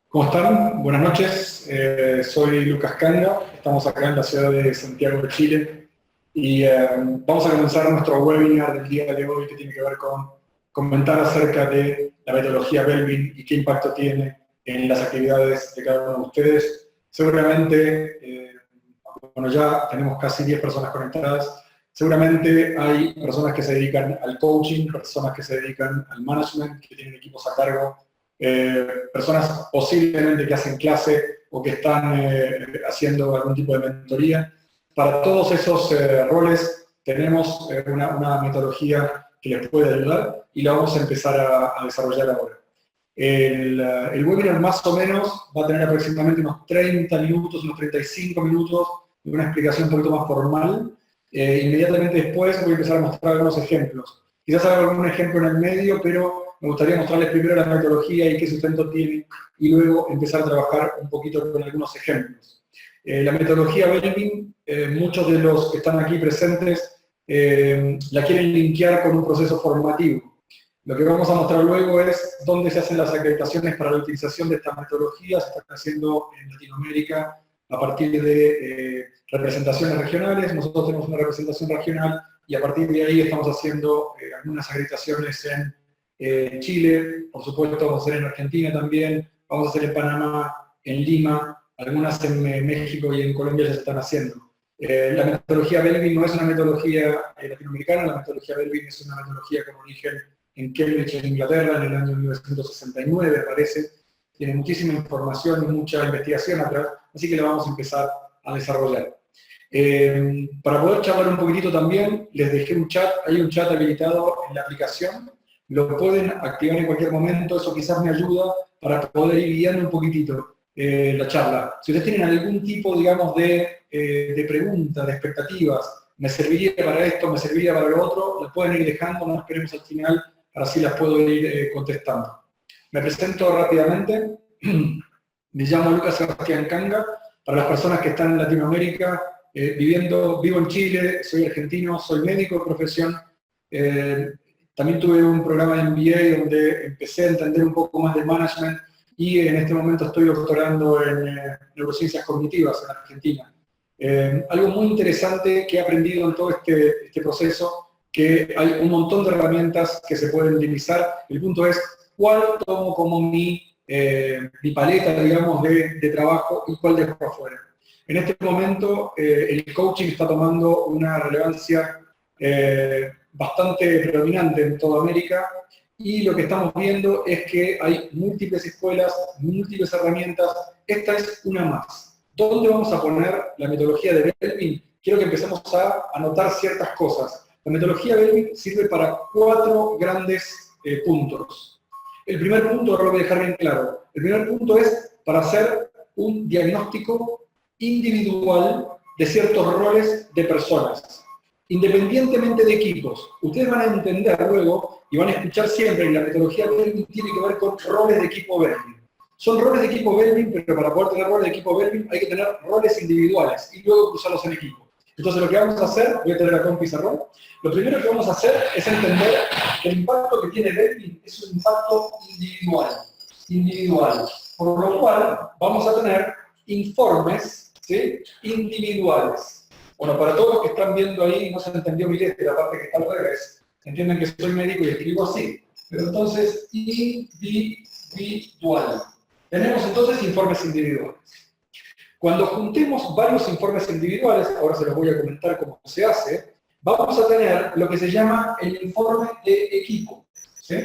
¿Cómo están? Buenas noches, soy Lucas Canga, estamos acá en la ciudad de Santiago de Chile y vamos a comenzar nuestro webinar del día de hoy que tiene que ver con comentar acerca de la metodología Belbin y qué impacto tiene en las actividades de cada uno de ustedes. Seguramente, bueno, ya tenemos casi 10 personas conectadas, seguramente hay personas que se dedican al coaching, personas que se dedican al management, que tienen equipos a cargo, personas posiblemente que hacen clase o que están haciendo algún tipo de mentoría. Para todos esos roles tenemos una metodología que les puede ayudar y la vamos a empezar a desarrollar ahora. El webinar más o menos va a tener aproximadamente unos 30 minutos, unos 35 minutos de una explicación un poquito más formal. Inmediatamente después voy a empezar a mostrar algunos ejemplos. Quizás haga algún ejemplo en el medio, pero me gustaría mostrarles primero la metodología y qué sustento tiene, y luego empezar a trabajar un poquito con algunos ejemplos. La metodología Belbin, muchos de los que están aquí presentes la quieren linkear con un proceso formativo. Lo que vamos a mostrar luego es dónde se hacen las acreditaciones para la utilización de estas metodologías. Se están haciendo en Latinoamérica a partir de representaciones regionales. Nosotros tenemos una representación regional y a partir de ahí estamos haciendo algunas acreditaciones en Chile, por supuesto vamos a hacer en Argentina también, vamos a hacer en Panamá, en Lima, algunas en México y en Colombia ya se están haciendo. La metodología Belbin no es una metodología latinoamericana, la metodología Belbin es una metodología con origen en Cambridge, en Inglaterra, en el año 1969, parece. Tiene muchísima información y mucha investigación atrás, así que la vamos a empezar a desarrollar. Para poder charlar un poquitito también, les dejé un chat, hay un chat habilitado en la aplicación, lo pueden activar en cualquier momento, eso quizás me ayuda para poder ir guiando un poquitito la charla. Si ustedes tienen algún tipo, digamos, de preguntas, de expectativas, me serviría para esto, me serviría para lo otro, las pueden ir dejando, no esperemos al final, para así las puedo ir contestando. Me presento rápidamente, me llamo Lucas Sebastián Canga, para las personas que están en Latinoamérica, vivo en Chile, soy argentino, soy médico de profesión, también tuve un programa de MBA donde empecé a entender un poco más de management y en este momento estoy doctorando en neurociencias cognitivas en Argentina. Algo muy interesante que he aprendido en todo este proceso, que hay un montón de herramientas que se pueden utilizar. El punto es cuál tomo como mi paleta, digamos, de trabajo y cuál dejo afuera. En este momento el coaching está tomando una relevancia bastante predominante en toda América y lo que estamos viendo es que hay múltiples escuelas, múltiples herramientas, esta es una más. ¿Dónde vamos a poner la metodología de Belbin? Quiero que empecemos a anotar ciertas cosas. La metodología Belbin sirve para 4 grandes puntos. El primer punto, ahora lo voy a dejar bien claro, el primer punto es para hacer un diagnóstico individual de ciertos roles de personas. Independientemente de equipos, ustedes van a entender luego y van a escuchar siempre que la metodología Belbin tiene que ver con roles de equipo Belbin. Son roles de equipo Belbin, pero para poder tener roles de equipo Belbin hay que tener roles individuales y luego cruzarlos en equipo. Entonces lo que vamos a hacer, voy a tener acá un pizarrón, lo primero que vamos a hacer es entender que el impacto que tiene Belbin es un impacto individual. Por lo cual vamos a tener informes, ¿sí?, individuales. Bueno, para todos los que están viendo ahí, no se entendió mi letra, la parte que está al revés. Entienden que soy médico y escribo así. Pero entonces, individual. Tenemos entonces informes individuales. Cuando juntemos varios informes individuales, ahora se los voy a comentar cómo se hace, vamos a tener lo que se llama el informe de equipo. ¿Sí?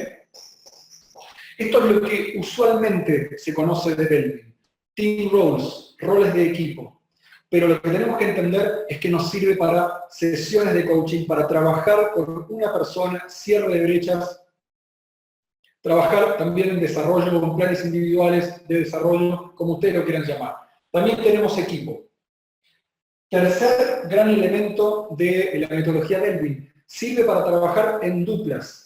Esto es lo que usualmente se conoce de Belbin. Team roles, roles de equipo. Pero lo que tenemos que entender es que nos sirve para sesiones de coaching, para trabajar con una persona, cierre de brechas, trabajar también en desarrollo, con planes individuales de desarrollo, como ustedes lo quieran llamar. También tenemos equipo. Tercer gran elemento de la metodología Belbin, sirve para trabajar en duplas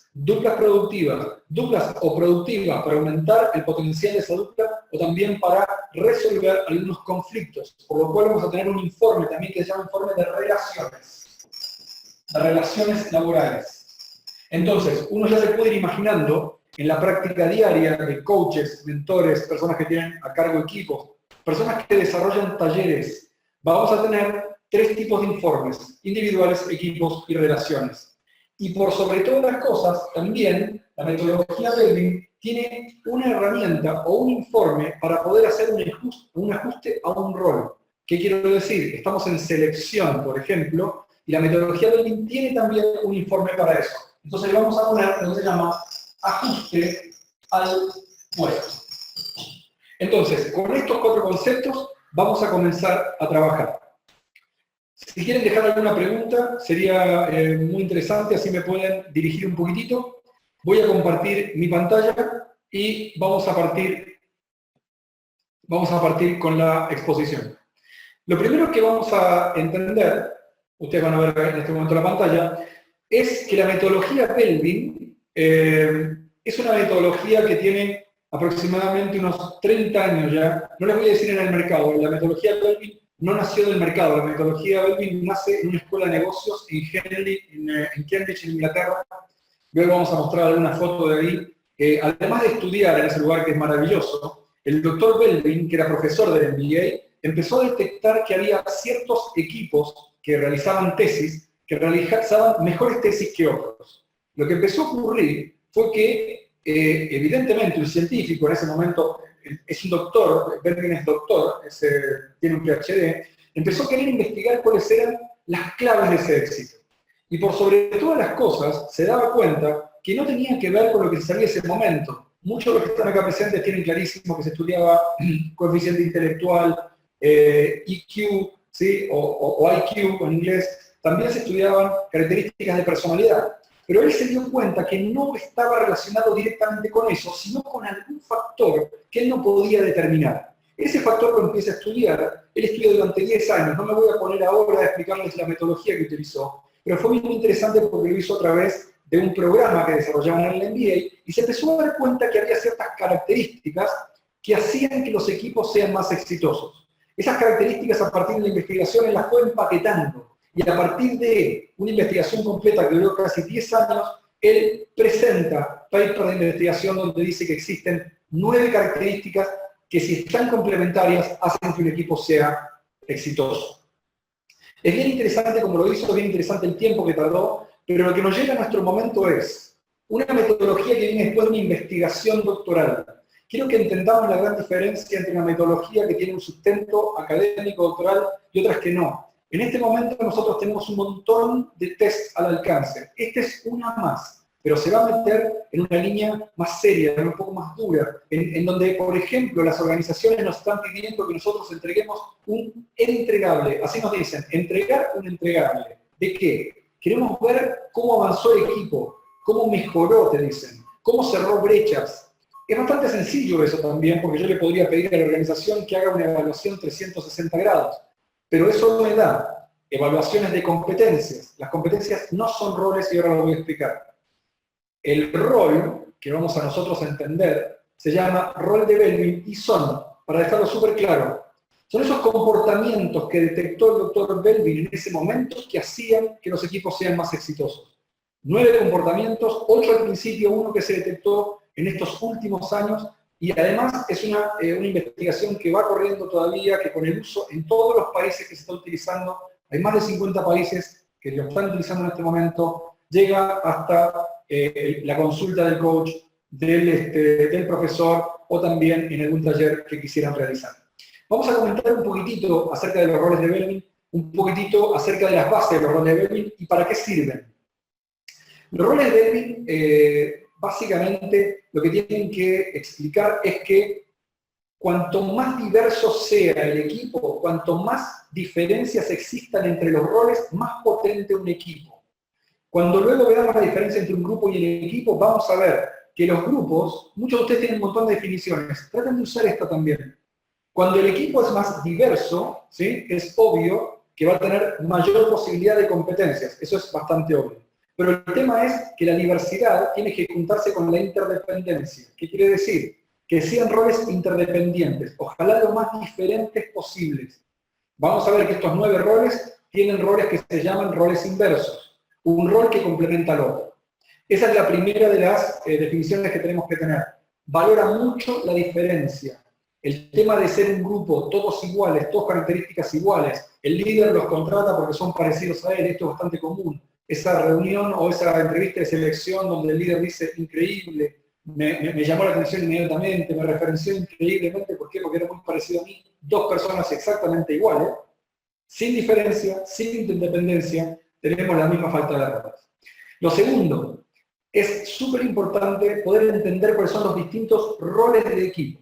productivas, duplas o productivas para aumentar el potencial de esa dupla o también para resolver algunos conflictos, por lo cual vamos a tener un informe también que se llama informe de relaciones laborales. Entonces, uno ya se puede ir imaginando en la práctica diaria de coaches, mentores, personas que tienen a cargo equipos, personas que desarrollan talleres, vamos a tener 3 tipos de informes: individuales, equipos y relaciones. Y por sobre todas las cosas, también la metodología Belbin tiene una herramienta o un informe para poder hacer un ajuste a un rol. ¿Qué quiero decir? Estamos en selección, por ejemplo, y la metodología Belbin tiene también un informe para eso. Entonces le vamos a poner lo que se llama ajuste al puesto. Entonces, con estos 4 conceptos vamos a comenzar a trabajar. Si quieren dejar alguna pregunta, sería muy interesante, así me pueden dirigir un poquitito. Voy a compartir mi pantalla y vamos a partir con la exposición. Lo primero que vamos a entender, ustedes van a ver en este momento la pantalla, es que la metodología Belbin es una metodología que tiene aproximadamente unos 30 años ya. No les voy a decir en el mercado, la metodología Belbin no nació del mercado, la metodología Belbin nace en una escuela de negocios en Cambridge, en Inglaterra. Luego vamos a mostrar alguna foto de ahí. Además de estudiar en ese lugar que es maravilloso, el doctor Belbin, que era profesor del MBA, empezó a detectar que había ciertos equipos que realizaban tesis, que realizaban mejores tesis que otros. Lo que empezó a ocurrir fue que, evidentemente, un científico en ese momento, es un doctor, Belbin es doctor, tiene un PhD, empezó a querer investigar cuáles eran las claves de ese éxito. Y por sobre todas las cosas, se daba cuenta que no tenían que ver con lo que se sabía en ese momento. Muchos de los que están acá presentes tienen clarísimo que se estudiaba coeficiente intelectual, EQ, ¿sí? o IQ en inglés. También se estudiaban características de personalidad. Pero él se dio cuenta que no estaba relacionado directamente con eso, sino con algún factor que él no podía determinar. Ese factor lo empieza a estudiar. Él estudió durante 10 años. No me voy a poner ahora a explicarles la metodología que utilizó, pero fue muy interesante porque lo hizo a través de un programa que desarrollaban en el MBA y se empezó a dar cuenta que había ciertas características que hacían que los equipos sean más exitosos. Esas características, a partir de la investigación, él las fue empaquetando. Y a partir de una investigación completa que duró casi 10 años, él presenta paper de investigación donde dice que existen 9 características que, si están complementarias, hacen que un equipo sea exitoso. Es bien interesante como lo hizo, es bien interesante el tiempo que tardó, pero lo que nos llega a nuestro momento es una metodología que viene después de una investigación doctoral. Quiero que entendamos la gran diferencia entre una metodología que tiene un sustento académico doctoral y otras que no. En este momento nosotros tenemos un montón de tests al alcance. Este es una más, pero se va a meter en una línea más seria, un poco más dura, en donde, por ejemplo, las organizaciones nos están pidiendo que nosotros entreguemos un entregable. Así nos dicen, entregar un entregable. ¿De qué? Queremos ver cómo avanzó el equipo, cómo mejoró, te dicen, cómo cerró brechas. Es bastante sencillo eso también, porque yo le podría pedir a la organización que haga una evaluación 360 grados. Pero eso me da evaluaciones de competencias. Las competencias no son roles y ahora lo voy a explicar. El rol que vamos a nosotros a entender se llama rol de Belbin y son, para dejarlo súper claro, son esos comportamientos que detectó el doctor Belbin en ese momento que hacían que los equipos sean más exitosos. 9 comportamientos, 8 al principio, 1 que se detectó en estos últimos años. Y además es una investigación que va corriendo todavía, que con el uso en todos los países que se está utilizando, hay más de 50 países que lo están utilizando en este momento, llega hasta la consulta del coach, del profesor o también en algún taller que quisieran realizar. Vamos a comentar un poquitito acerca de los roles de Belbin, un poquitito acerca de las bases de los roles de Belbin y para qué sirven. Los roles de Belbin, básicamente, lo que tienen que explicar es que cuanto más diverso sea el equipo, cuanto más diferencias existan entre los roles, más potente un equipo. Cuando luego veamos la diferencia entre un grupo y el equipo, vamos a ver que los grupos, muchos de ustedes tienen un montón de definiciones, traten de usar esta también. Cuando el equipo es más diverso, ¿sí? Es obvio que va a tener mayor posibilidad de competencias, eso es bastante obvio. Pero el tema es que la diversidad tiene que juntarse con la interdependencia. ¿Qué quiere decir? Que sean roles interdependientes, ojalá lo más diferentes posibles. Vamos a ver que estos 9 roles tienen roles que se llaman roles inversos. Un rol que complementa al otro. Esa es la primera de las definiciones que tenemos que tener. Valora mucho la diferencia. El tema de ser un grupo, todos iguales, todas características iguales, el líder los contrata porque son parecidos a él, esto es bastante común. Esa reunión o esa entrevista de selección donde el líder dice, increíble, me llamó la atención inmediatamente, me referenció increíblemente, ¿por qué? Porque era muy parecido a mí, dos personas exactamente iguales, sin diferencia, sin independencia, tenemos la misma falta de errores. Lo segundo, es súper importante poder entender cuáles son los distintos roles del equipo.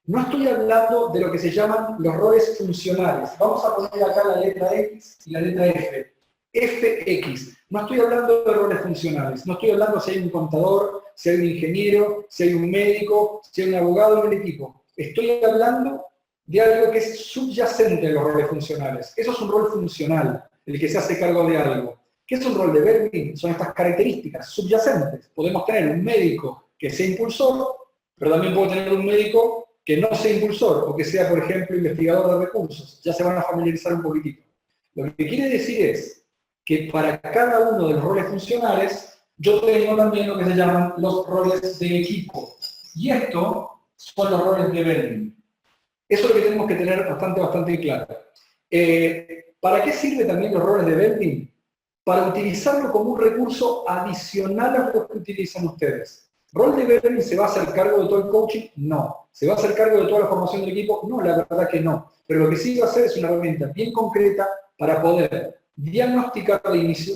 No estoy hablando de lo que se llaman los roles funcionales. Vamos a poner acá la letra X y la letra F. FX. No estoy hablando de roles funcionales. No estoy hablando si hay un contador, si hay un ingeniero, si hay un médico, si hay un abogado en el equipo. Estoy hablando de algo que es subyacente a los roles funcionales. Eso es un rol funcional, el que se hace cargo de algo. ¿Qué es un rol de Belbin? Son estas características subyacentes. Podemos tener un médico que sea impulsor, pero también puedo tener un médico que no sea impulsor o que sea, por ejemplo, investigador de recursos. Ya se van a familiarizar un poquitito. Lo que quiere decir es que para cada uno de los roles funcionales, yo tengo también lo que se llaman los roles de equipo. Y estos son los roles de Belbin. Eso es lo que tenemos que tener bastante claro. ¿Para qué sirven también los roles de Belbin? Para utilizarlo como un recurso adicional a los que utilizan ustedes. ¿Rol de Belbin se va a hacer cargo de todo el coaching? No. ¿Se va a hacer cargo de toda la formación del equipo? No, la verdad que no. Pero lo que sí va a hacer es una herramienta bien concreta para poder diagnosticar de inicio,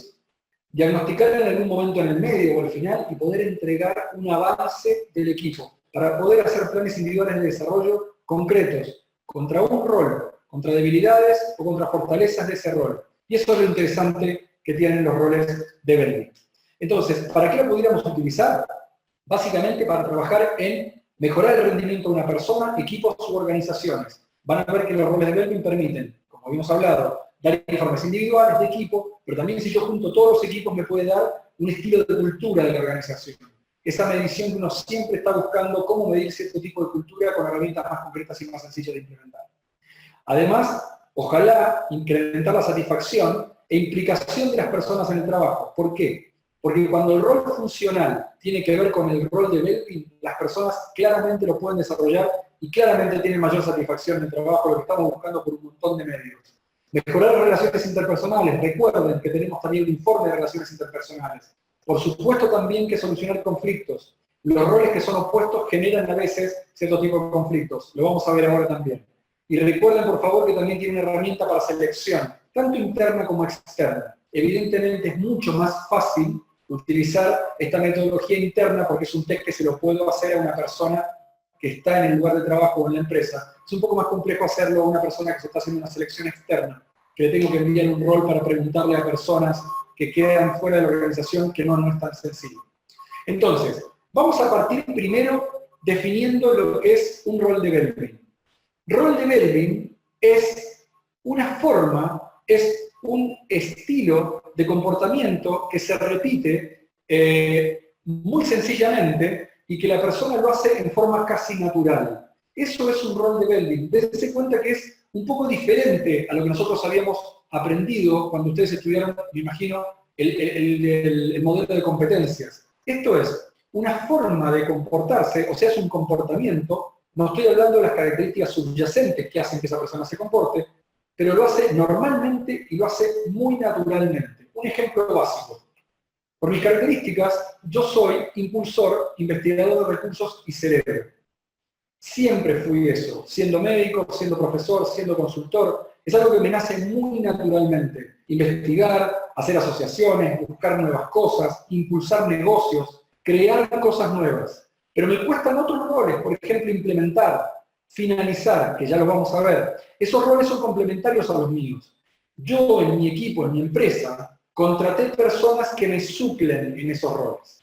diagnosticar en algún momento en el medio o al final y poder entregar un avance del equipo, para poder hacer planes individuales de desarrollo concretos, contra un rol, contra debilidades o contra fortalezas de ese rol. Y eso es lo interesante que tienen los roles de Belbin. Entonces, ¿para qué lo pudiéramos utilizar? Básicamente para trabajar en mejorar el rendimiento de una persona, equipos u organizaciones. Van a ver que los roles de Belbin permiten, como habíamos hablado, dar informes individuales de equipo, pero también si yo junto todos los equipos me puede dar un estilo de cultura de la organización. Esa medición que uno siempre está buscando cómo medir cierto tipo de cultura con herramientas más concretas y más sencillas de implementar. Además, ojalá incrementar la satisfacción e implicación de las personas en el trabajo. ¿Por qué? Porque cuando el rol funcional tiene que ver con el rol de Belbin, las personas claramente lo pueden desarrollar y claramente tienen mayor satisfacción en el trabajo, lo que estamos buscando por un montón de medios. Mejorar las relaciones interpersonales. Recuerden que tenemos también el informe de relaciones interpersonales. Por supuesto también que solucionar conflictos. Los roles que son opuestos generan a veces cierto tipo de conflictos. Lo vamos a ver ahora también. Y recuerden, por favor, que también tiene una herramienta para selección, tanto interna como externa. Evidentemente es mucho más fácil utilizar esta metodología interna porque es un test que se lo puedo hacer a una persona que está en el lugar de trabajo o en la empresa. Es un poco más complejo hacerlo a una persona que se está haciendo una selección externa, que le tengo que enviar un rol para preguntarle a personas que quedan fuera de la organización, que no es tan sencillo. Entonces, vamos a partir primero definiendo lo que es un rol de Belbin. Rol de Belbin es una forma, es un estilo de comportamiento que se repite muy sencillamente y que la persona lo hace en forma casi natural. Eso es un rol de Belbin. Dense cuenta que es un poco diferente a lo que nosotros habíamos aprendido cuando ustedes estudiaron, me imagino, el modelo de competencias. Esto es una forma de comportarse, o sea, es un comportamiento. No estoy hablando de las características subyacentes que hacen que esa persona se comporte, pero lo hace normalmente y lo hace muy naturalmente. Un ejemplo básico. Por mis características, yo soy impulsor, investigador de recursos y cerebro. Siempre fui eso, siendo médico, siendo profesor, siendo consultor. Es algo que me nace muy naturalmente. Investigar, hacer asociaciones, buscar nuevas cosas, impulsar negocios, crear cosas nuevas. Pero me cuestan otros roles, por ejemplo, implementar, finalizar, que ya lo vamos a ver. Esos roles son complementarios a los míos. Yo en mi equipo, en mi empresa, contraté personas que me suplen en esos roles.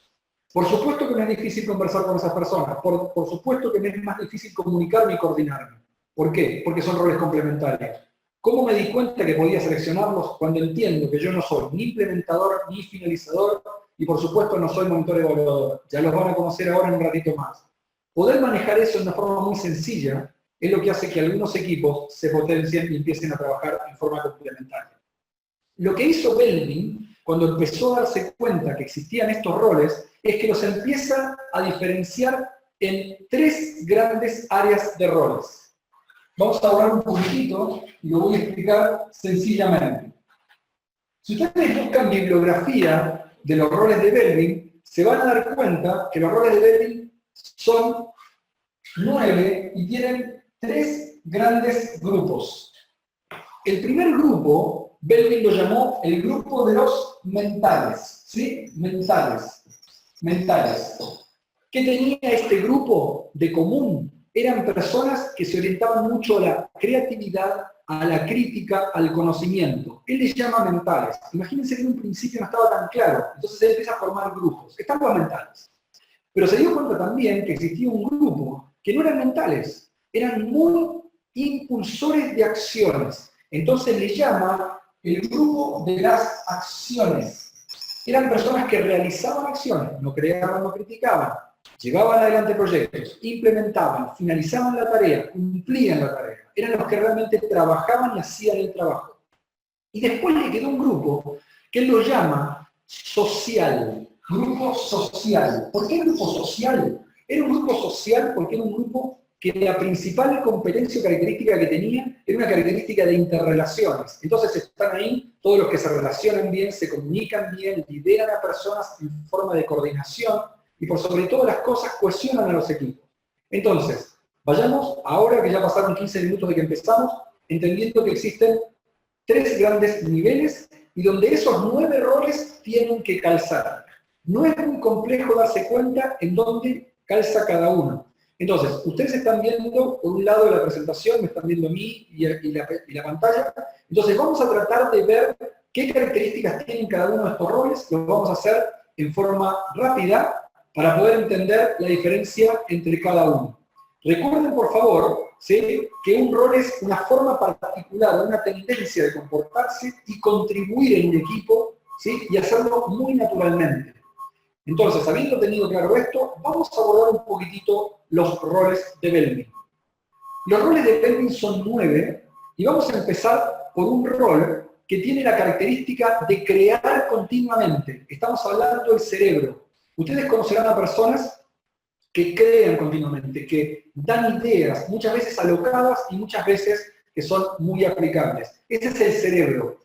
Por supuesto que me es difícil conversar con esas personas, por supuesto que me es más difícil comunicarme y coordinarme. ¿Por qué? Porque son roles complementarios. ¿Cómo me di cuenta que podía seleccionarlos? Cuando entiendo que yo no soy ni implementador ni finalizador, y por supuesto no soy monitor evaluador. Ya los van a conocer ahora en un ratito más. Poder manejar eso de una forma muy sencilla es lo que hace que algunos equipos se potencien y empiecen a trabajar en forma complementaria. Lo que hizo Belbin cuando empezó a darse cuenta que existían estos roles, es que los empieza a diferenciar en 3 grandes áreas de roles. Vamos a hablar un poquitito y lo voy a explicar sencillamente. Si ustedes buscan bibliografía de los roles de Belbin, se van a dar cuenta que los roles de Belbin son 9 y tienen 3 grandes grupos. El primer grupo, Belbin lo llamó el grupo de los mentales, ¿sí? Mentales. ¿Qué tenía este grupo de común? Eran personas que se orientaban mucho a la creatividad, a la crítica, al conocimiento. Él les llama mentales. Imagínense que en un principio no estaba tan claro, entonces él empieza a formar grupos. Están los mentales. Pero se dio cuenta también que existía un grupo que no eran mentales, eran muy impulsores de acciones. Entonces le llama el grupo de las acciones. Eran personas que realizaban acciones, no creaban, no criticaban, llevaban adelante proyectos, implementaban, finalizaban la tarea, cumplían la tarea. Eran los que realmente trabajaban y hacían el trabajo. Y después le quedó un grupo que él lo llama social. Grupo social. ¿Por qué grupo social? Era un grupo social porque era un grupo que la principal competencia o característica que tenía era una característica de interrelaciones. Entonces están ahí todos los que se relacionan bien, se comunican bien, lideran a personas en forma de coordinación y por sobre todas las cosas cohesionan a los equipos. Entonces, vayamos ahora que ya pasaron 15 minutos de que empezamos, entendiendo que existen 3 grandes niveles y donde esos 9 roles tienen que calzar. No es muy complejo darse cuenta en dónde calza cada uno. Entonces, ustedes están viendo por un lado de la presentación, me están viendo a mí y la pantalla. Entonces, vamos a tratar de ver qué características tienen cada uno de estos roles. Lo vamos a hacer en forma rápida para poder entender la diferencia entre cada uno. Recuerden, por favor, ¿sí?, que un rol es una forma particular, una tendencia de comportarse y contribuir en un equipo, ¿sí?, y hacerlo muy naturalmente. Entonces, habiendo tenido claro esto, vamos a abordar un poquitito los roles de Belbin. Los roles de Belbin son 9 y vamos a empezar por un rol que tiene la característica de crear continuamente. Estamos hablando del cerebro. Ustedes conocerán a personas que crean continuamente, que dan ideas, muchas veces alocadas y muchas veces que son muy aplicables. Ese es el cerebro.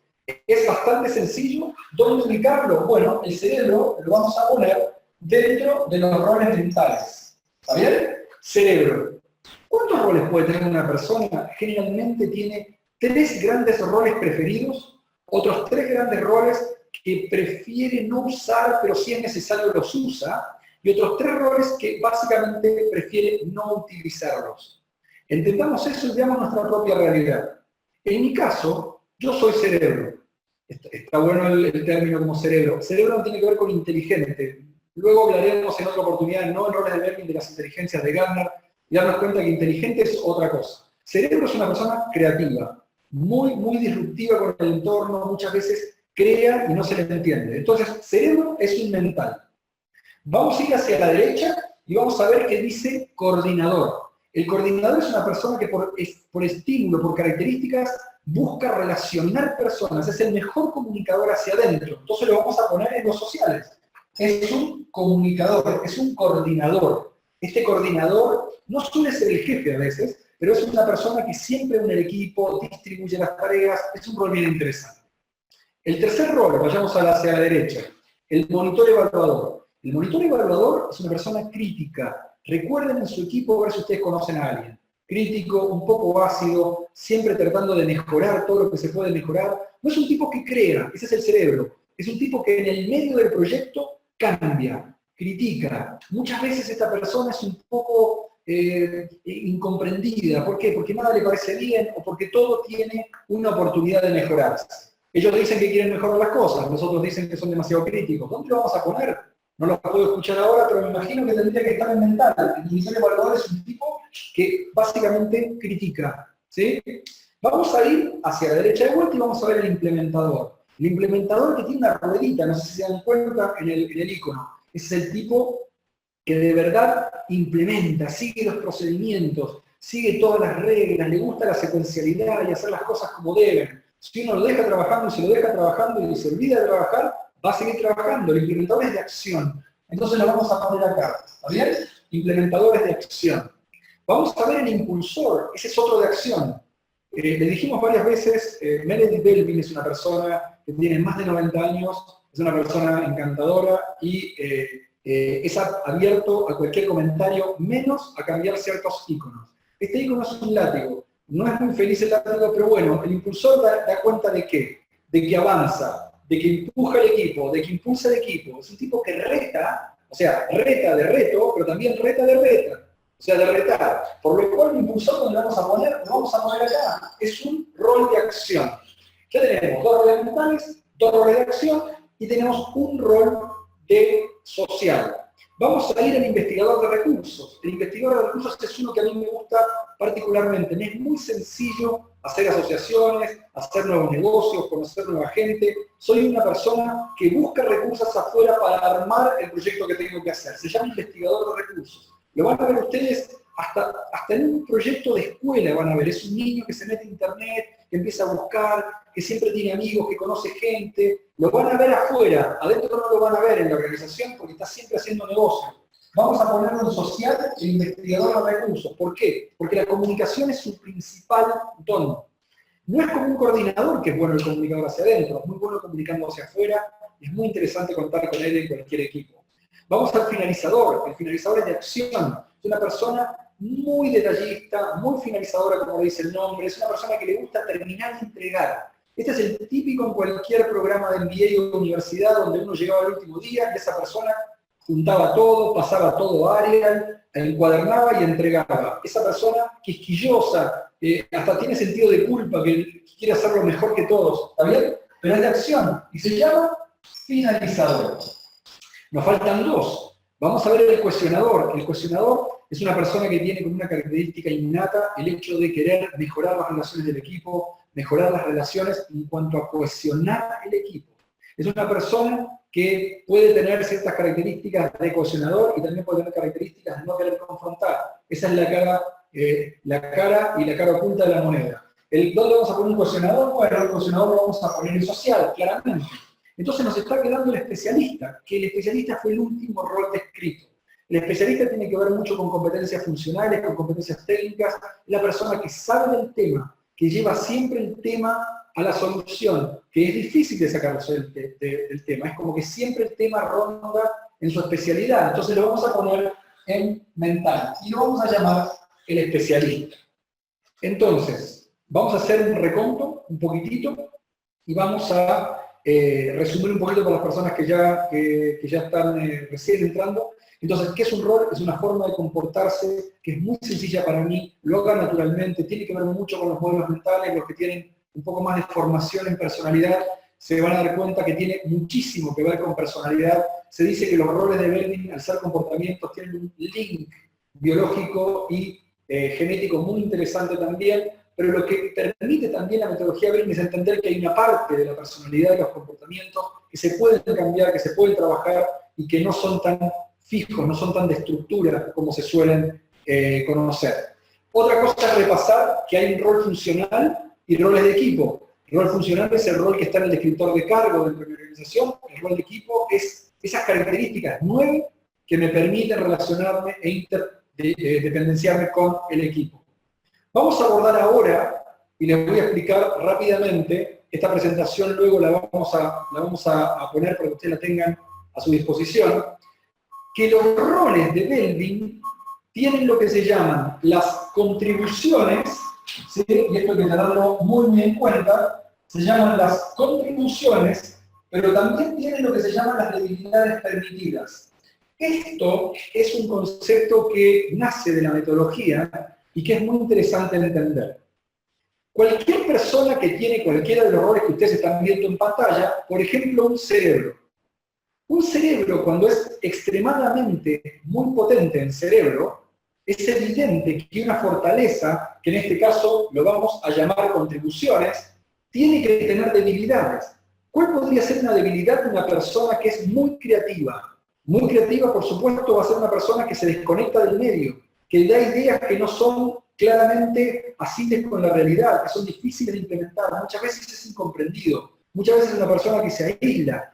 Es bastante sencillo. ¿Dónde ubicarlo? Bueno, el cerebro lo vamos a poner dentro de los roles mentales. ¿Está bien? Cerebro. ¿Cuántos roles puede tener una persona? Generalmente tiene 3 grandes roles preferidos, otros 3 grandes roles que prefiere no usar, pero si es necesario los usa, y otros 3 roles que básicamente prefiere no utilizarlos. Entendamos eso y veamos nuestra propia realidad. En mi caso, yo soy cerebro. Está bueno el término como cerebro. Cerebro no tiene que ver con inteligente. Luego hablaremos en otra oportunidad, no en roles de Belbin, de las inteligencias de Gardner, y darnos cuenta que inteligente es otra cosa. Cerebro es una persona creativa, muy disruptiva con el entorno, muchas veces crea y no se le entiende. Entonces, cerebro es un mental. Vamos a ir hacia la derecha y vamos a ver qué dice coordinador. El coordinador es una persona que por estímulo, por características, busca relacionar personas, es el mejor comunicador hacia adentro. Entonces lo vamos a poner en los sociales. Es un comunicador, es un coordinador. Este coordinador no suele ser el jefe a veces, pero es una persona que siempre une el equipo, distribuye las tareas, es un rol bien interesante. El tercer rol, vayamos hacia la derecha, el monitor evaluador. El monitor evaluador es una persona crítica. Recuerden en su equipo a ver si ustedes conocen a alguien. Crítico, un poco ácido, siempre tratando de mejorar todo lo que se puede mejorar. No es un tipo que crea, ese es el cerebro. Es un tipo que en el medio del proyecto cambia, critica. Muchas veces esta persona es un poco incomprendida. ¿Por qué? Porque nada le parece bien o porque todo tiene una oportunidad de mejorarse. Ellos dicen que quieren mejorar las cosas, los otros dicen que son demasiado críticos. ¿Dónde lo vamos a poner? No lo puedo escuchar ahora, pero me imagino que tendría que estar en mental. El monitor evaluador es un tipo que básicamente critica, ¿sí? Vamos a ir hacia la derecha de vuelta y vamos a ver el implementador. El implementador que tiene una ruedita, no sé si se dan cuenta en el icono. Ese es el tipo que de verdad implementa, sigue los procedimientos, sigue todas las reglas, le gusta la secuencialidad y hacer las cosas como deben. Si uno lo deja trabajando y se lo deja trabajando y se olvida de trabajar, va a seguir trabajando. El implementador es de acción. Entonces lo vamos a poner acá. ¿Está bien? Implementadores de acción. Vamos a ver el impulsor. Ese es otro de acción. Le dijimos varias veces, Meredith Belvin es una persona que tiene más de 90 años, es una persona encantadora y es abierto a cualquier comentario, menos a cambiar ciertos iconos. Este icono es un látigo. No es muy feliz el látigo, pero bueno, el impulsor da cuenta de qué, de que avanza, de que empuja el equipo, de que impulsa el equipo. Es un tipo que reta, o sea, reta de reto, pero también reta de reta. O sea, de retar. Por lo cual el impulsor donde lo vamos a poner acá. Es un rol de acción. Ya tenemos dos roles mentales, dos roles de acción y tenemos un rol de social. Vamos a ir al investigador de recursos. El investigador de recursos es uno que a mí me gusta particularmente. Me es muy sencillo hacer asociaciones, hacer nuevos negocios, conocer nueva gente. Soy una persona que busca recursos afuera para armar el proyecto que tengo que hacer. Se llama investigador de recursos. Lo van a ver ustedes hasta en un proyecto de escuela, van a ver. Es un niño que se mete a internet, que empieza a buscar, que siempre tiene amigos, que conoce gente. Lo van a ver afuera, adentro no lo van a ver en la organización porque está siempre haciendo negocio. Vamos a ponerlo en social, el investigador de recursos. ¿Por qué? Porque la comunicación es su principal don. No es como un coordinador que es bueno el comunicador hacia adentro, es muy bueno comunicando hacia afuera, y es muy interesante contar con él en cualquier equipo. Vamos al finalizador. El finalizador es de acción. Es una persona muy detallista, muy finalizadora, como dice el nombre. Es una persona que le gusta terminar y entregar. Este es el típico en cualquier programa de MBA o universidad donde uno llegaba al último día y esa persona juntaba todo, pasaba todo a Arial, encuadernaba y entregaba. Esa persona quisquillosa, hasta tiene sentido de culpa, que quiere hacerlo mejor que todos. ¿Está bien? Pero es de acción y se llama finalizador. Nos faltan dos. Vamos a ver el cuestionador. El cuestionador es una persona que tiene como una característica innata el hecho de querer mejorar las relaciones del equipo, mejorar las relaciones en cuanto a cohesionar el equipo. Es una persona que puede tener ciertas características de cohesionador y también puede tener características de no querer confrontar. Esa es la cara y la cara oculta de la moneda. ¿Dónde vamos a poner un cohesionador? Bueno, el cohesionador lo vamos a poner en social, claramente. Entonces nos está quedando el especialista, que el especialista fue el último rol descrito. El especialista tiene que ver mucho con competencias funcionales, con competencias técnicas, es la persona que sabe del tema, que lleva siempre el tema a la solución, que es difícil de sacarse del tema, es como que siempre el tema ronda en su especialidad, entonces lo vamos a poner en mental y lo vamos a llamar el especialista. Entonces, vamos a hacer un reconto, un poquitito, y vamos a resumir un poquito para las personas que ya están recién entrando. Entonces, ¿qué es un rol? Es una forma de comportarse que es muy sencilla para mí, lo haga naturalmente, tiene que ver mucho con los modelos mentales, los que tienen un poco más de formación en personalidad, se van a dar cuenta que tiene muchísimo que ver con personalidad. Se dice que los roles de Belvin, al ser comportamientos, tienen un link biológico y genético muy interesante también, pero lo que permite también la metodología Belvin es entender que hay una parte de la personalidad y los comportamientos que se pueden cambiar, que se pueden trabajar y que no son tan fijos, no son tan de estructura como se suelen conocer. Otra cosa es repasar que hay un rol funcional y roles de equipo. El rol funcional es el rol que está en el descriptor de cargo dentro de mi organización. El rol de equipo es esas características 9 que me permiten relacionarme e interdependenciarme con el equipo. Vamos a abordar ahora, y les voy a explicar rápidamente, esta presentación luego la vamos a poner para que ustedes la tengan a su disposición, que los roles de Belvin tienen lo que se llaman las contribuciones, ¿sí? Y esto hay que tenerlo muy en cuenta, se llaman las contribuciones, pero también tienen lo que se llaman las debilidades permitidas. Esto es un concepto que nace de la metodología y que es muy interesante de entender. Cualquier persona que tiene cualquiera de los roles que ustedes están viendo en pantalla, por ejemplo, un cerebro. Un cerebro, cuando es extremadamente muy potente en cerebro, es evidente que una fortaleza, que en este caso lo vamos a llamar contribuciones, tiene que tener debilidades. ¿Cuál podría ser una debilidad de una persona que es muy creativa? Muy creativa, por supuesto, va a ser una persona que se desconecta del medio, que da ideas que no son claramente asibles con la realidad, que son difíciles de implementar, muchas veces es incomprendido, muchas veces es una persona que se aísla,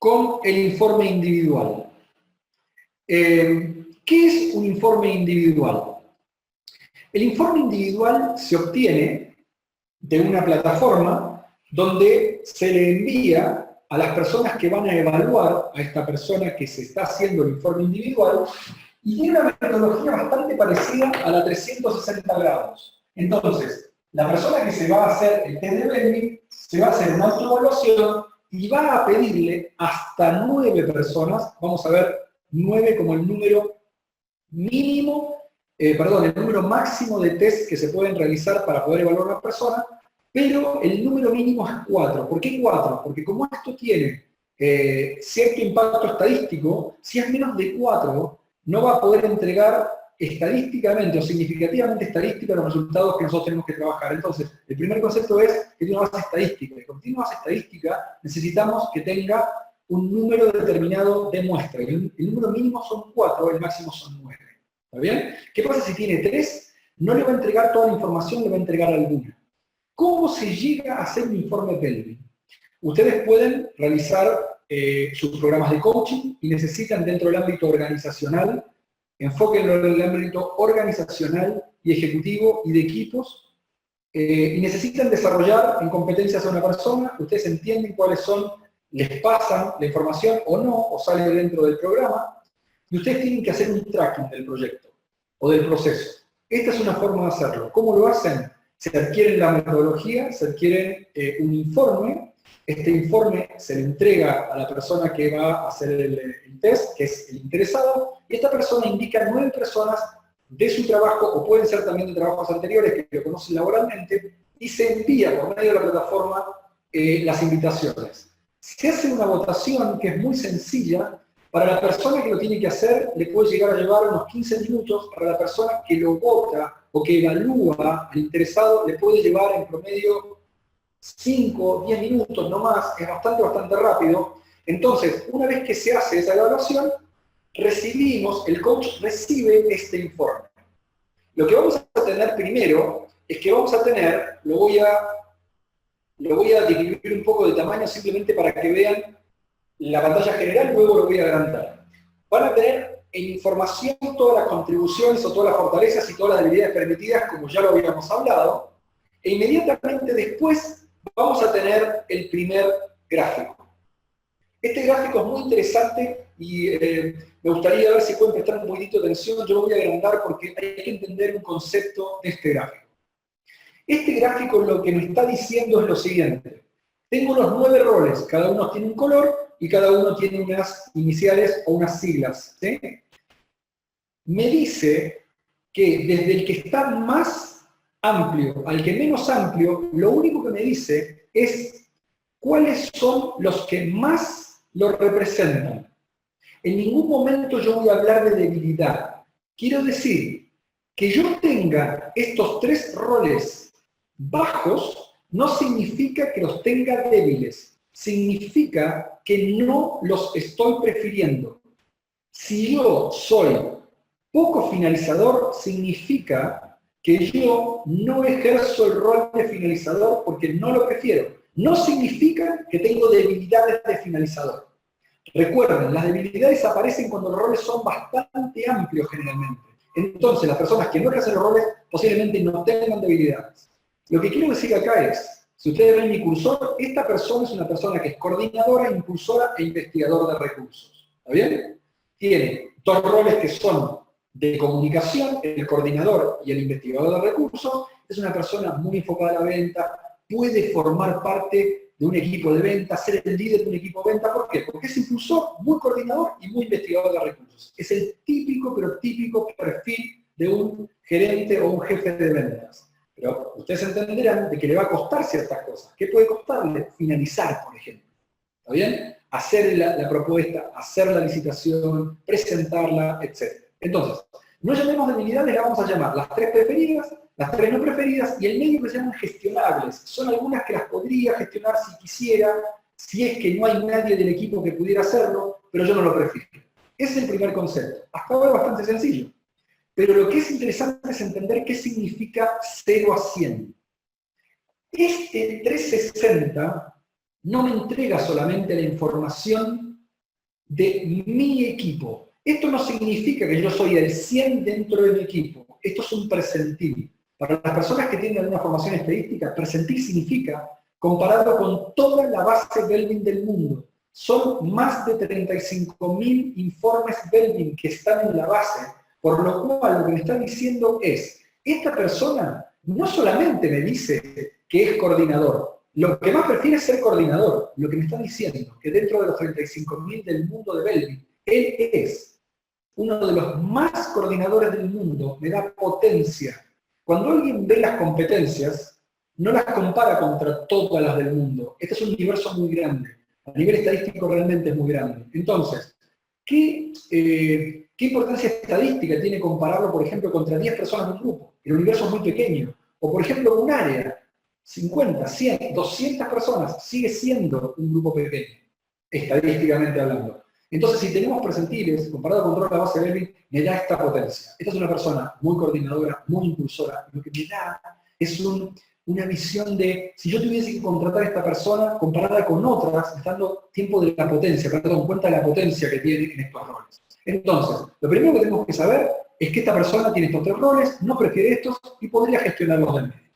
con el informe individual. ¿Qué es un informe individual? El informe individual se obtiene de una plataforma donde se le envía a las personas que van a evaluar a esta persona que se está haciendo el informe individual, y tiene una metodología bastante parecida a la 360 grados. Entonces, la persona que se va a hacer el test de Belleville se va a hacer una autoevaluación y va a pedirle hasta 9 personas, vamos a ver 9 como el número mínimo, el número máximo de test que se pueden realizar para poder evaluar a una persona, pero el número mínimo es 4. ¿Por qué 4? Porque como esto tiene cierto impacto estadístico, si es menos de 4, no va a poder entregar estadísticamente o significativamente estadística los resultados que nosotros tenemos que trabajar. Entonces, el primer concepto es que tiene una base estadística. Y con una base estadística necesitamos que tenga un número determinado de muestras. El número mínimo son 4, el máximo son 9. ¿Está bien? ¿Qué pasa si tiene 3? No le va a entregar toda la información, le va a entregar alguna. ¿Cómo se llega a hacer un informe Belleville? Ustedes pueden realizar sus programas de coaching y necesitan dentro del ámbito organizacional, enfóquenlo en el ámbito organizacional y ejecutivo y de equipos, y necesitan desarrollar en competencias a una persona, ustedes entienden cuáles son, les pasan la información o no, o sale dentro del programa, y ustedes tienen que hacer un tracking del proyecto o del proceso. Esta es una forma de hacerlo. ¿Cómo lo hacen? Se adquieren la metodología, se adquieren un informe. Este informe se le entrega a la persona que va a hacer el test, que es el interesado, y esta persona indica 9 personas de su trabajo, o pueden ser también de trabajos anteriores que lo conocen laboralmente, y se envía por medio de la plataforma las invitaciones. Se hace una votación que es muy sencilla. Para la persona que lo tiene que hacer, le puede llegar a llevar unos 15 minutos. Para la persona que lo vota o que evalúa al interesado, le puede llevar en promedio 5 o 10 minutos, no más. Es bastante rápido. Entonces, una vez que se hace esa evaluación, el coach recibe este informe. Lo que vamos a tener primero es que vamos a tener, lo voy a dividir un poco de tamaño simplemente para que vean la pantalla general, luego lo voy a agrandar. Van a tener en información todas las contribuciones o todas las fortalezas y todas las debilidades permitidas, como ya lo habíamos hablado, e inmediatamente después vamos a tener el primer gráfico. Este gráfico es muy interesante y me gustaría ver si pueden prestar un poquitito de atención. Yo lo voy a agrandar porque hay que entender un concepto de este gráfico. Este gráfico lo que me está diciendo es lo siguiente. Tengo los 9 roles, cada uno tiene un color y cada uno tiene unas iniciales o unas siglas. ¿Sí? Me dice que desde el que está más amplio al que menos amplio, lo único que me dice es cuáles son los que más lo representan. En ningún momento yo voy a hablar de debilidad. Quiero decir que yo tenga estos 3 roles bajos no significa que los tenga débiles, significa que no los estoy prefiriendo. Si yo soy poco finalizador, significa que yo no ejerzo el rol de finalizador porque no lo prefiero. No significa que tengo debilidades de finalizador. Recuerden, las debilidades aparecen cuando los roles son bastante amplios generalmente. Entonces, las personas que no ejercen los roles posiblemente no tengan debilidades. Lo que quiero decir acá es, si ustedes ven mi cursor, esta persona es una persona que es coordinadora, impulsora e investigador de recursos. ¿Está bien? Tiene 2 roles que son de comunicación, el coordinador y el investigador de recursos. Es una persona muy enfocada a la venta, puede formar parte de un equipo de venta, ser el líder de un equipo de venta. ¿Por qué? Porque es impulsor, muy coordinador y muy investigador de recursos. Es el típico, pero típico perfil de un gerente o un jefe de ventas. Pero ustedes entenderán de que le va a costar ciertas cosas. ¿Qué puede costarle? Finalizar, por ejemplo. ¿Está bien? Hacer la propuesta, hacer la licitación, presentarla, etc. Entonces, no llamemos debilidades, la vamos a llamar las 3 preferidas, las 3 no preferidas, y el medio que se llaman gestionables. Son algunas que las podría gestionar si quisiera, si es que no hay nadie del equipo que pudiera hacerlo, pero yo no lo prefiero. Ese es el primer concepto. Hasta ahora es bastante sencillo. Pero lo que es interesante es entender qué significa 0 a 100. Este 360 no me entrega solamente la información de mi equipo. Esto no significa que yo soy el 100 dentro de mi equipo. Esto es un percentil. Para las personas que tienen alguna formación estadística, percentil significa comparado con toda la base Belbin del mundo. Son más de 35.000 informes Belbin que están en la base, por lo cual lo que me está diciendo es, esta persona no solamente me dice que es coordinador, lo que más prefiere es ser coordinador, lo que me está diciendo, que dentro de los 35.000 del mundo de Belbin, él es uno de los más coordinadores del mundo, me da potencia. Cuando alguien ve las competencias, no las compara contra todas las del mundo. Este es un universo muy grande. A nivel estadístico realmente es muy grande. Entonces, ¿qué importancia estadística tiene compararlo, por ejemplo, contra 10 personas de un grupo? El universo es muy pequeño. O, por ejemplo, un área, 50, 100, 200 personas, sigue siendo un grupo pequeño, estadísticamente hablando. Entonces, si tenemos percentiles, comparado con toda la base Belbin, me da esta potencia. Esta es una persona muy coordinadora, muy impulsora. Lo que me da es una visión de, si yo tuviese que contratar a esta persona comparada con otras, me está dando tiempo de la potencia, para tener en cuenta la potencia que tiene en estos roles. Entonces, lo primero que tenemos que saber es que esta persona tiene estos 3 roles, no prefiere estos y podría gestionarlos del medio.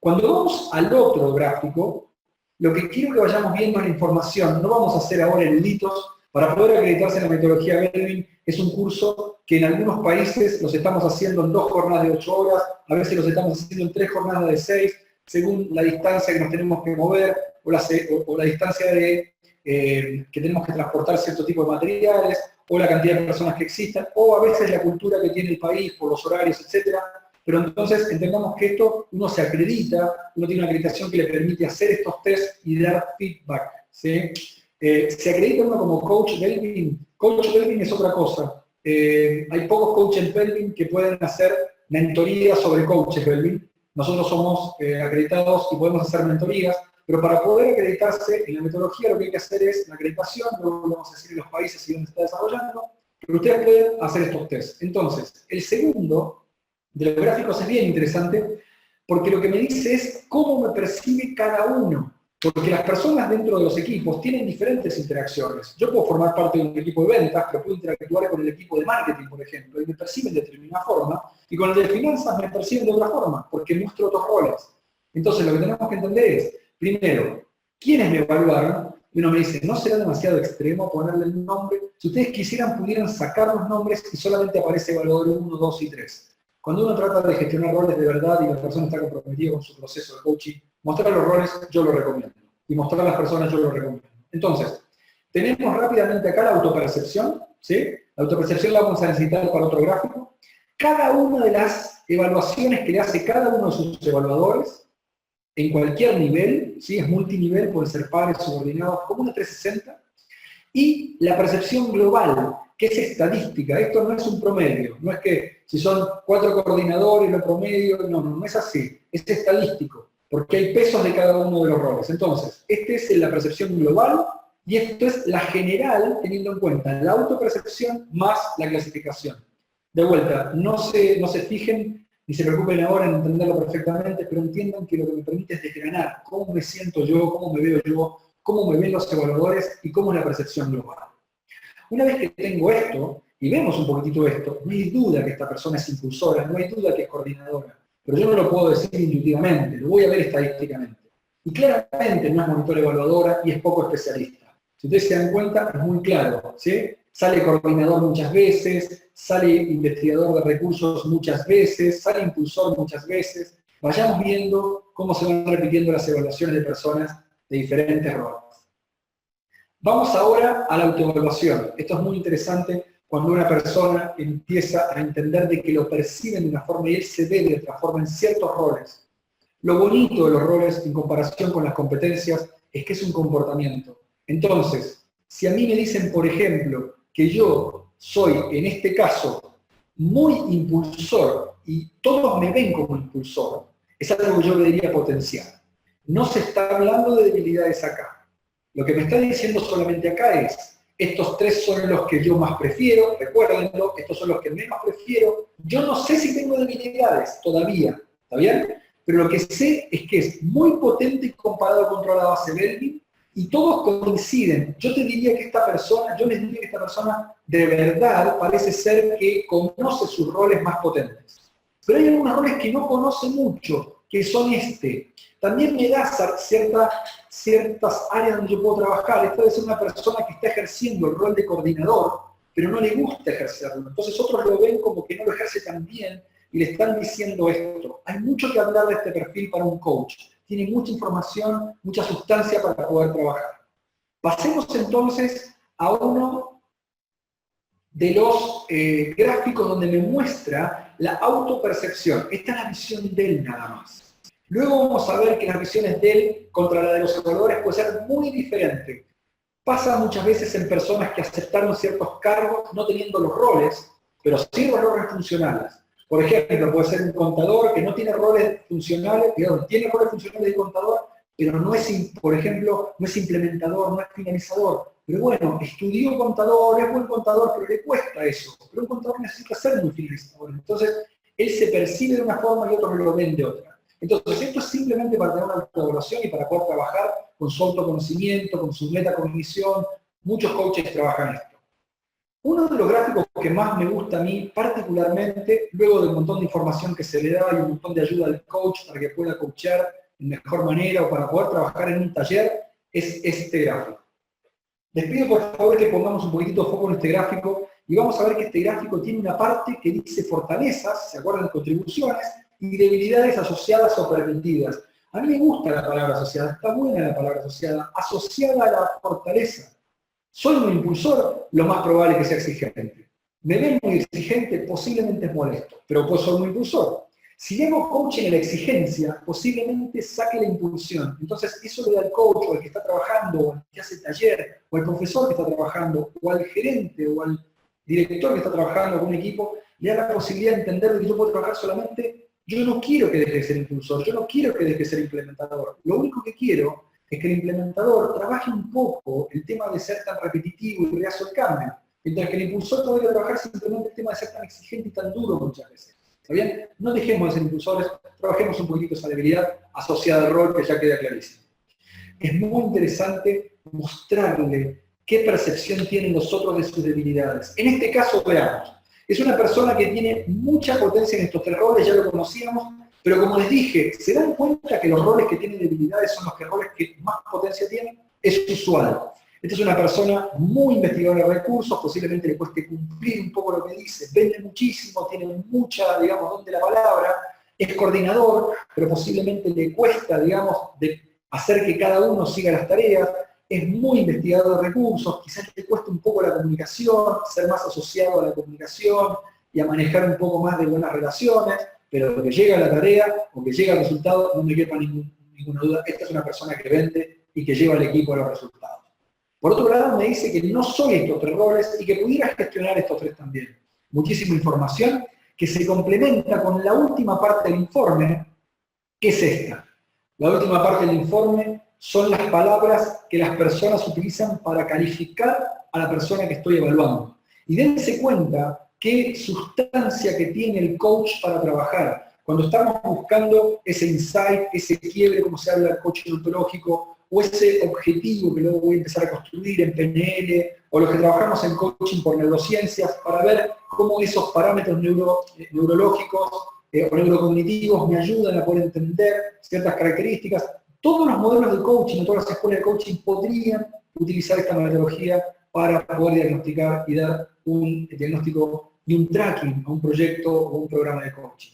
Cuando vamos al otro gráfico, lo que quiero que vayamos viendo es la información. No vamos a hacer ahora eruditos. Para poder acreditarse en la metodología Belbin es un curso que en algunos países los estamos haciendo en 2 jornadas de 8 horas, a veces los estamos haciendo en 3 jornadas de 6, según la distancia que nos tenemos que mover o la distancia que tenemos que transportar cierto tipo de materiales, o la cantidad de personas que existan, o a veces la cultura que tiene el país por los horarios, etc. Pero entonces entendamos que esto uno se acredita, uno tiene una acreditación que le permite hacer estos tests y dar feedback, ¿sí? Se acredita uno como coach Belbin. Coach Belbin es otra cosa. Hay pocos coaches Belbin que pueden hacer mentorías sobre coaches Belbin. Nosotros somos acreditados y podemos hacer mentorías, pero para poder acreditarse en la metodología lo que hay que hacer es la acreditación, luego vamos a decir en los países y donde está desarrollando, pero ustedes pueden hacer estos tests. Entonces, el segundo de los gráficos es bien interesante porque lo que me dice es cómo me percibe cada uno. Porque las personas dentro de los equipos tienen diferentes interacciones. Yo puedo formar parte de un equipo de ventas, pero puedo interactuar con el equipo de marketing, por ejemplo, y me perciben de determinada forma, y con el de finanzas me perciben de otra forma, porque muestro otros roles. Entonces, lo que tenemos que entender es, primero, ¿quiénes me evaluaron? Y uno me dice, ¿no será demasiado extremo ponerle el nombre? Si ustedes quisieran, pudieran sacar los nombres y solamente aparece evaluador 1, 2 y 3. Cuando uno trata de gestionar roles de verdad y la persona está comprometida con su proceso de coaching, mostrar los roles yo lo recomiendo. Y mostrar a las personas yo lo recomiendo. Entonces, tenemos rápidamente acá la autopercepción, ¿sí? La autopercepción la vamos a necesitar para otro gráfico. Cada una de las evaluaciones que le hace cada uno de sus evaluadores, en cualquier nivel, ¿sí? Es multinivel, puede ser pares, subordinados, como una 360. Y la percepción global, que es estadística. Esto no es un promedio, no es que si son 4 coordinadores, lo promedio, no es así, es estadístico. Porque hay pesos de cada uno de los roles. Entonces, esta es la percepción global y esto es la general, teniendo en cuenta la autopercepción más la clasificación. De vuelta, no se fijen ni se preocupen ahora en entenderlo perfectamente, pero entiendan que lo que me permite es desgranar cómo me siento yo, cómo me veo yo, cómo me ven los evaluadores y cómo es la percepción global. Una vez que tengo esto, y vemos un poquitito esto, no hay duda que esta persona es impulsora, no hay duda que es coordinadora. Pero yo no lo puedo decir intuitivamente, lo voy a ver estadísticamente. Y claramente no es monitor evaluadora y es poco especialista. Si ustedes se dan cuenta, es muy claro, ¿sí? Sale coordinador muchas veces, sale investigador de recursos muchas veces, sale impulsor muchas veces. Vayamos viendo cómo se van repitiendo las evaluaciones de personas de diferentes roles. Vamos ahora a la autoevaluación. Esto es muy interesante cuando una persona empieza a entender de que lo perciben de una forma y él se ve de otra forma en ciertos roles. Lo bonito de los roles en comparación con las competencias es que es un comportamiento. Entonces, si a mí me dicen, por ejemplo, que yo soy, en este caso, muy impulsor y todos me ven como impulsor, es algo que yo le diría potencial. No se está hablando de debilidades acá. Lo que me está diciendo solamente acá es, estos 3 son los que yo más prefiero, recuérdenlo, estos son los que menos prefiero. Yo no sé si tengo debilidades todavía, ¿está bien? Pero lo que sé es que es muy potente comparado contra la base Belbin, y todos coinciden. Yo te diría que esta persona, yo les diría que esta persona de verdad parece ser que conoce sus roles más potentes. Pero hay algunos roles que no conoce mucho, que son También me da ciertas áreas donde yo puedo trabajar. Esta debe ser una persona que está ejerciendo el rol de coordinador, pero no le gusta ejercerlo. Entonces otros lo ven como que no lo ejerce tan bien y le están diciendo esto. Hay mucho que hablar de este perfil para un coach. Tiene mucha información, mucha sustancia para poder trabajar. Pasemos entonces a uno de los gráficos donde me muestra la autopercepción. Esta es la visión de él nada más. Luego vamos a ver que las visiones de él contra la de los evaluadores puede ser muy diferente. Pasa muchas veces en personas que aceptaron ciertos cargos no teniendo los roles, pero sí los roles funcionales. Por ejemplo, puede ser un contador que no tiene roles funcionales, tiene roles funcionales de contador, pero no es, por ejemplo, no es implementador, no es finalizador. Pero bueno, estudió contador, es buen contador, pero le cuesta eso. Pero un contador necesita ser muy finalizador. Entonces, él se percibe de una forma y otros lo ven de otra. Entonces, esto es simplemente para tener una autoevaluación y para poder trabajar con su autoconocimiento, con su metacognición. Muchos coaches trabajan esto. Uno de los gráficos que más me gusta a mí, particularmente, luego del montón de información que se le da y un montón de ayuda al coach para que pueda coachar de mejor manera o para poder trabajar en un taller, es este gráfico. Les pido por favor que pongamos un poquitito de foco en este gráfico y vamos a ver que este gráfico tiene una parte que dice fortalezas, ¿se acuerdan? Contribuciones y debilidades asociadas o permitidas. A mí me gusta la palabra asociada, está buena la palabra asociada, asociada a la fortaleza. ¿Soy un impulsor? Lo más probable es que sea exigente. ¿Me ven muy exigente? Posiblemente es molesto, pero pues soy un impulsor. Si hago coaching en la exigencia, posiblemente saque la impulsión. Entonces, eso le da al coach, o al que está trabajando, o al que hace el taller, o al profesor que está trabajando, o al gerente, o al director que está trabajando con un equipo, le da la posibilidad de entender que yo puedo trabajar solamente. Yo no quiero que deje de ser impulsor, yo no quiero que deje de ser implementador. Lo único que quiero es que el implementador trabaje un poco el tema de ser tan repetitivo y reacio al cambio, mientras que el impulsor podría trabajar simplemente el tema de ser tan exigente y tan duro muchas veces. ¿Está bien? No dejemos de ser impulsores, trabajemos un poquito esa debilidad asociada al rol que ya queda clarísimo. Es muy interesante mostrarle qué percepción tienen los otros de sus debilidades. En este caso, veamos. Es una persona que tiene mucha potencia en estos tres roles, ya lo conocíamos, pero como les dije, ¿se dan cuenta que los roles que tienen debilidades son los roles que más potencia tienen? Es usual. Esta es una persona muy investigadora de recursos, posiblemente le cueste cumplir un poco lo que dice, vende muchísimo, tiene mucha, digamos, don de la palabra, es coordinador, pero posiblemente le cuesta, digamos, de hacer que cada uno siga las tareas, es muy investigador de recursos, quizás le cueste un poco la comunicación, ser más asociado a la comunicación y a manejar un poco más de buenas relaciones, pero que llega a la tarea o que llega al resultado, no me quepa ninguna duda, esta es una persona que vende y que lleva al equipo a los resultados. Por otro lado, me dice que no soy estos tres roles y que pudiera gestionar estos tres también. Muchísima información que se complementa con la última parte del informe, que es esta. La última parte del informe son las palabras que las personas utilizan para calificar a la persona que estoy evaluando. Y dense cuenta qué sustancia que tiene el coach para trabajar. Cuando estamos buscando ese insight, ese quiebre, como se habla del coaching ontológico, o ese objetivo que luego voy a empezar a construir en PNL, o los que trabajamos en coaching por neurociencias, para ver cómo esos parámetros neurológicos o neurocognitivos me ayudan a poder entender ciertas características. Todos los modelos de coaching, todas las escuelas de coaching podrían utilizar esta metodología para poder diagnosticar y dar un diagnóstico y un tracking a un proyecto o un programa de coaching.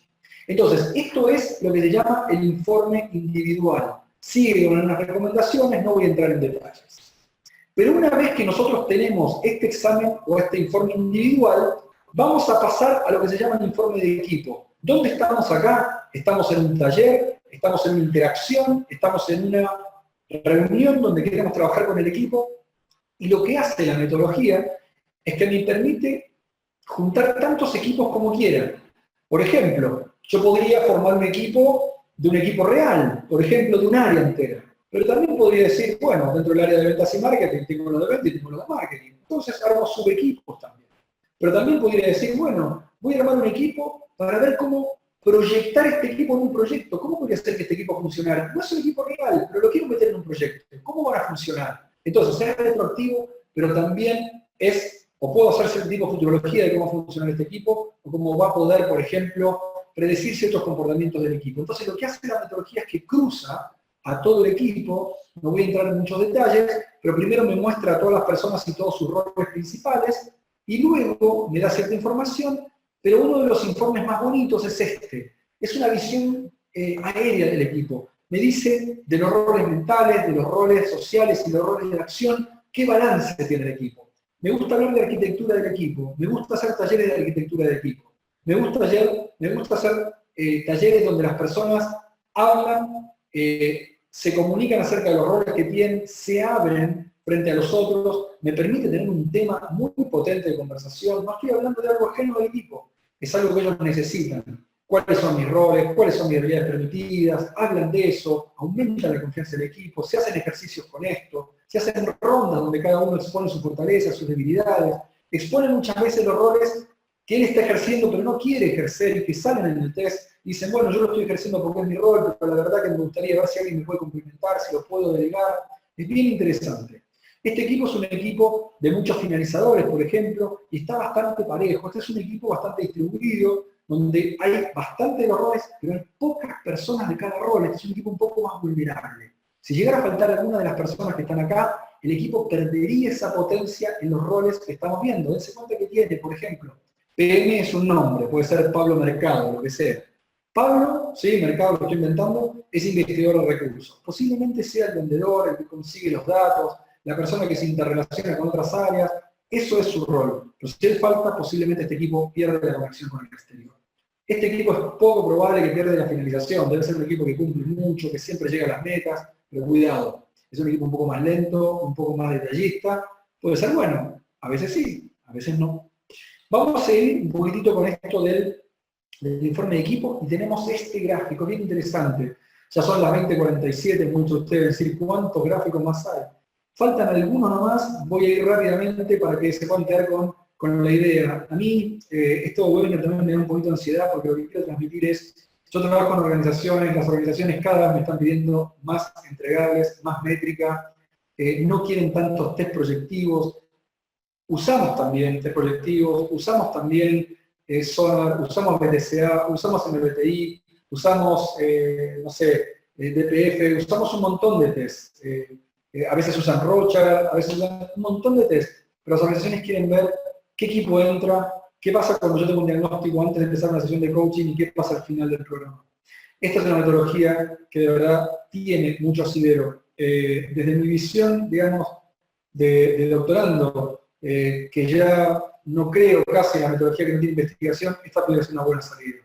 Entonces, esto es lo que se llama el informe individual. Sigue con unas recomendaciones, no voy a entrar en detalles. Pero una vez que nosotros tenemos este examen o este informe individual, vamos a pasar a lo que se llama el informe de equipo. ¿Dónde estamos acá? Estamos en un taller, estamos en una interacción, estamos en una reunión donde queremos trabajar con el equipo, y lo que hace la metodología es que me permite juntar tantos equipos como quiera. Por ejemplo, yo podría formar un equipo de un equipo real, por ejemplo, de un área entera. Pero también podría decir, bueno, dentro del área de ventas y marketing tengo lo de ventas y tengo lo de marketing. Entonces armo subequipos también. Pero también podría decir, bueno, voy a armar un equipo para ver cómo proyectar este equipo en un proyecto. ¿Cómo podría hacer que este equipo funcionara? No es un equipo real, pero lo quiero meter en un proyecto. ¿Cómo van a funcionar? Entonces, es retroactivo, pero también es, o puedo hacer cierto tipo de futurología de cómo va a funcionar este equipo, o cómo va a poder, por ejemplo, predecir ciertos comportamientos del equipo. Entonces, lo que hace la metodología es que cruza a todo el equipo, no voy a entrar en muchos detalles, pero primero me muestra a todas las personas y todos sus roles principales, y luego me da cierta información, pero uno de los informes más bonitos es este. Es una visión aérea del equipo. Me dice de los roles mentales, de los roles sociales y los roles de acción, qué balance tiene el equipo. Me gusta hablar de arquitectura del equipo, me gusta hacer talleres de arquitectura del equipo, me gusta hacer talleres donde las personas hablan, se comunican acerca de los roles que tienen, se abren frente a los otros, me permite tener un tema muy potente de conversación. No estoy hablando de algo ajeno al equipo, es algo que ellos necesitan. ¿Cuáles son mis roles? ¿Cuáles son mis habilidades permitidas? Hablan de eso, aumentan la confianza del equipo, se hacen ejercicios con esto, se hacen rondas donde cada uno expone sus fortalezas, sus debilidades, exponen muchas veces los roles que él está ejerciendo pero no quiere ejercer y que salen en el test y dicen, bueno, yo lo estoy ejerciendo porque es mi rol, pero la verdad que me gustaría ver si alguien me puede complementar, si lo puedo delegar. Es bien interesante. Este equipo es un equipo de muchos finalizadores, por ejemplo, y está bastante parejo. Este es un equipo bastante distribuido, donde hay bastante de los roles, pero hay pocas personas de cada rol. Este es un equipo un poco más vulnerable. Si llegara a faltar alguna de las personas que están acá, el equipo perdería esa potencia en los roles que estamos viendo. Dense cuenta que tiene, por ejemplo, PM es un nombre, puede ser Pablo Mercado, lo que sea. Pablo, sí, Mercado lo estoy inventando, es investigador de recursos. Posiblemente sea el vendedor, el que consigue los datos, la persona que se interrelaciona con otras áreas, eso es su rol. Pero si él falta, posiblemente este equipo pierde la conexión con el exterior. Este equipo es poco probable que pierda la finalización, debe ser un equipo que cumple mucho, que siempre llega a las metas, pero cuidado, es un equipo un poco más lento, un poco más detallista, puede ser bueno, a veces sí, a veces no. Vamos a seguir un poquitito con esto del informe de equipo y tenemos este gráfico bien interesante. Ya son las 20:47, muchos de ustedes decir cuántos gráficos más hay. Faltan algunos nomás, voy a ir rápidamente para que se puedan quedar con la idea. A mí, esto webinar también me da un poquito de ansiedad porque lo que quiero transmitir es, yo trabajo con organizaciones, las organizaciones cada vez me están pidiendo más entregables, más métrica, no quieren tantos test proyectivos, usamos también test proyectivos, usamos también Sonar, usamos BTCA, usamos MBTI, usamos, no sé, DPF, usamos un montón de tests. A veces usan Rochard, a veces usan un montón de test, pero las organizaciones quieren ver qué equipo entra, qué pasa cuando yo tengo un diagnóstico antes de empezar una sesión de coaching y qué pasa al final del programa. Esta es una metodología que de verdad tiene mucho asidero. Desde mi visión, digamos, de doctorando, que ya no creo casi en la metodología que no tiene investigación, esta puede ser una buena salida.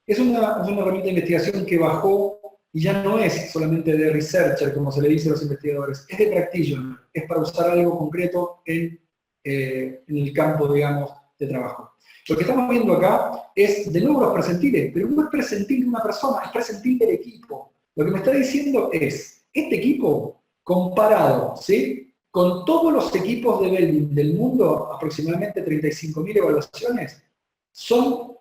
Es una herramienta de investigación que bajó y ya no es solamente de researcher, como se le dice a los investigadores, es de practitioner, es para usar algo concreto en el campo, digamos, de trabajo. Lo que estamos viendo acá es, de nuevo, los percentiles, pero no es percentil de una persona, es percentil del equipo. Lo que me está diciendo es, este equipo, comparado, ¿sí?, con todos los equipos de Belbin del mundo, aproximadamente 35.000 evaluaciones, son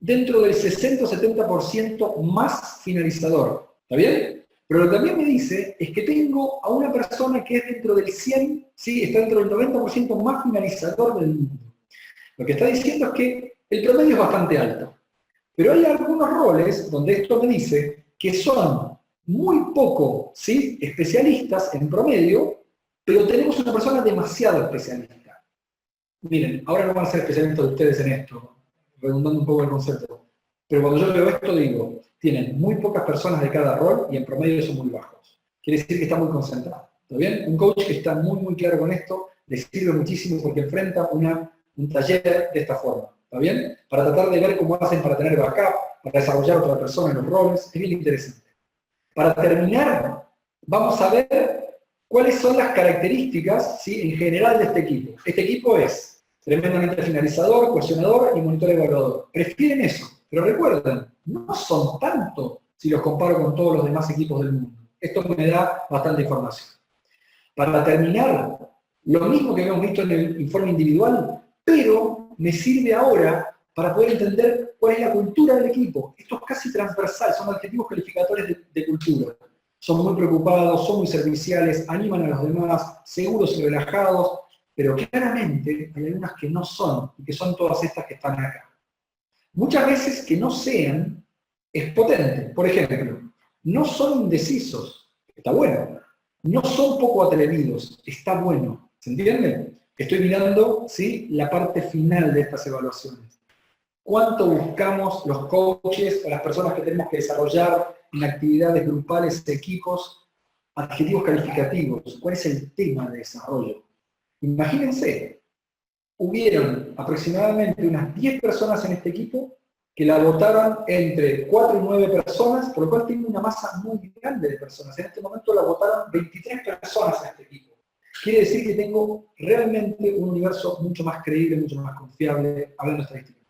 dentro del 60 o 70% más finalizador. ¿Está bien? Pero lo que también me dice es que tengo a una persona que es dentro del 100, ¿sí?, está dentro del 90% más finalizador del mundo. Lo que está diciendo es que el promedio es bastante alto. Pero hay algunos roles donde esto me dice que son muy poco, ¿sí?, especialistas en promedio, pero tenemos una persona demasiado especialista. Miren, ahora no van a ser especialistas ustedes en esto, redundando un poco el concepto. Pero cuando yo veo esto digo, tienen muy pocas personas de cada rol y en promedio son muy bajos. Quiere decir que está muy concentrado. ¿Está bien? Un coach que está muy claro con esto, le sirve muchísimo porque enfrenta un taller de esta forma. ¿Está bien? Para tratar de ver cómo hacen para tener backup, para desarrollar a otra persona en los roles, es bien interesante. Para terminar, vamos a ver cuáles son las características, ¿sí?, en general de este equipo. Este equipo es tremendamente finalizador, cohesionador y monitor evaluador. Prefieren eso, pero recuerden, no son tanto si los comparo con todos los demás equipos del mundo. Esto me da bastante información. Para terminar, lo mismo que habíamos visto en el informe individual, pero me sirve ahora para poder entender cuál es la cultura del equipo. Esto es casi transversal, son adjetivos calificadores de cultura. Son muy preocupados, son muy serviciales, animan a los demás, seguros y relajados, pero claramente hay algunas que no son, y que son todas estas que están acá. Muchas veces que no sean es potente. Por ejemplo, no son indecisos, está bueno. No son poco atrevidos, está bueno. ¿Se entiende? Estoy mirando, ¿sí?, la parte final de estas evaluaciones. ¿Cuánto buscamos los coaches o las personas que tenemos que desarrollar en actividades grupales, equipos, adjetivos calificativos? ¿Cuál es el tema de desarrollo? Imagínense, hubieron aproximadamente unas 10 personas en este equipo que la votaron entre 4 y 9 personas, por lo cual tiene una masa muy grande de personas. En este momento la votaron 23 personas en este equipo. Quiere decir que tengo realmente un universo mucho más creíble, mucho más confiable, hablando estadísticamente.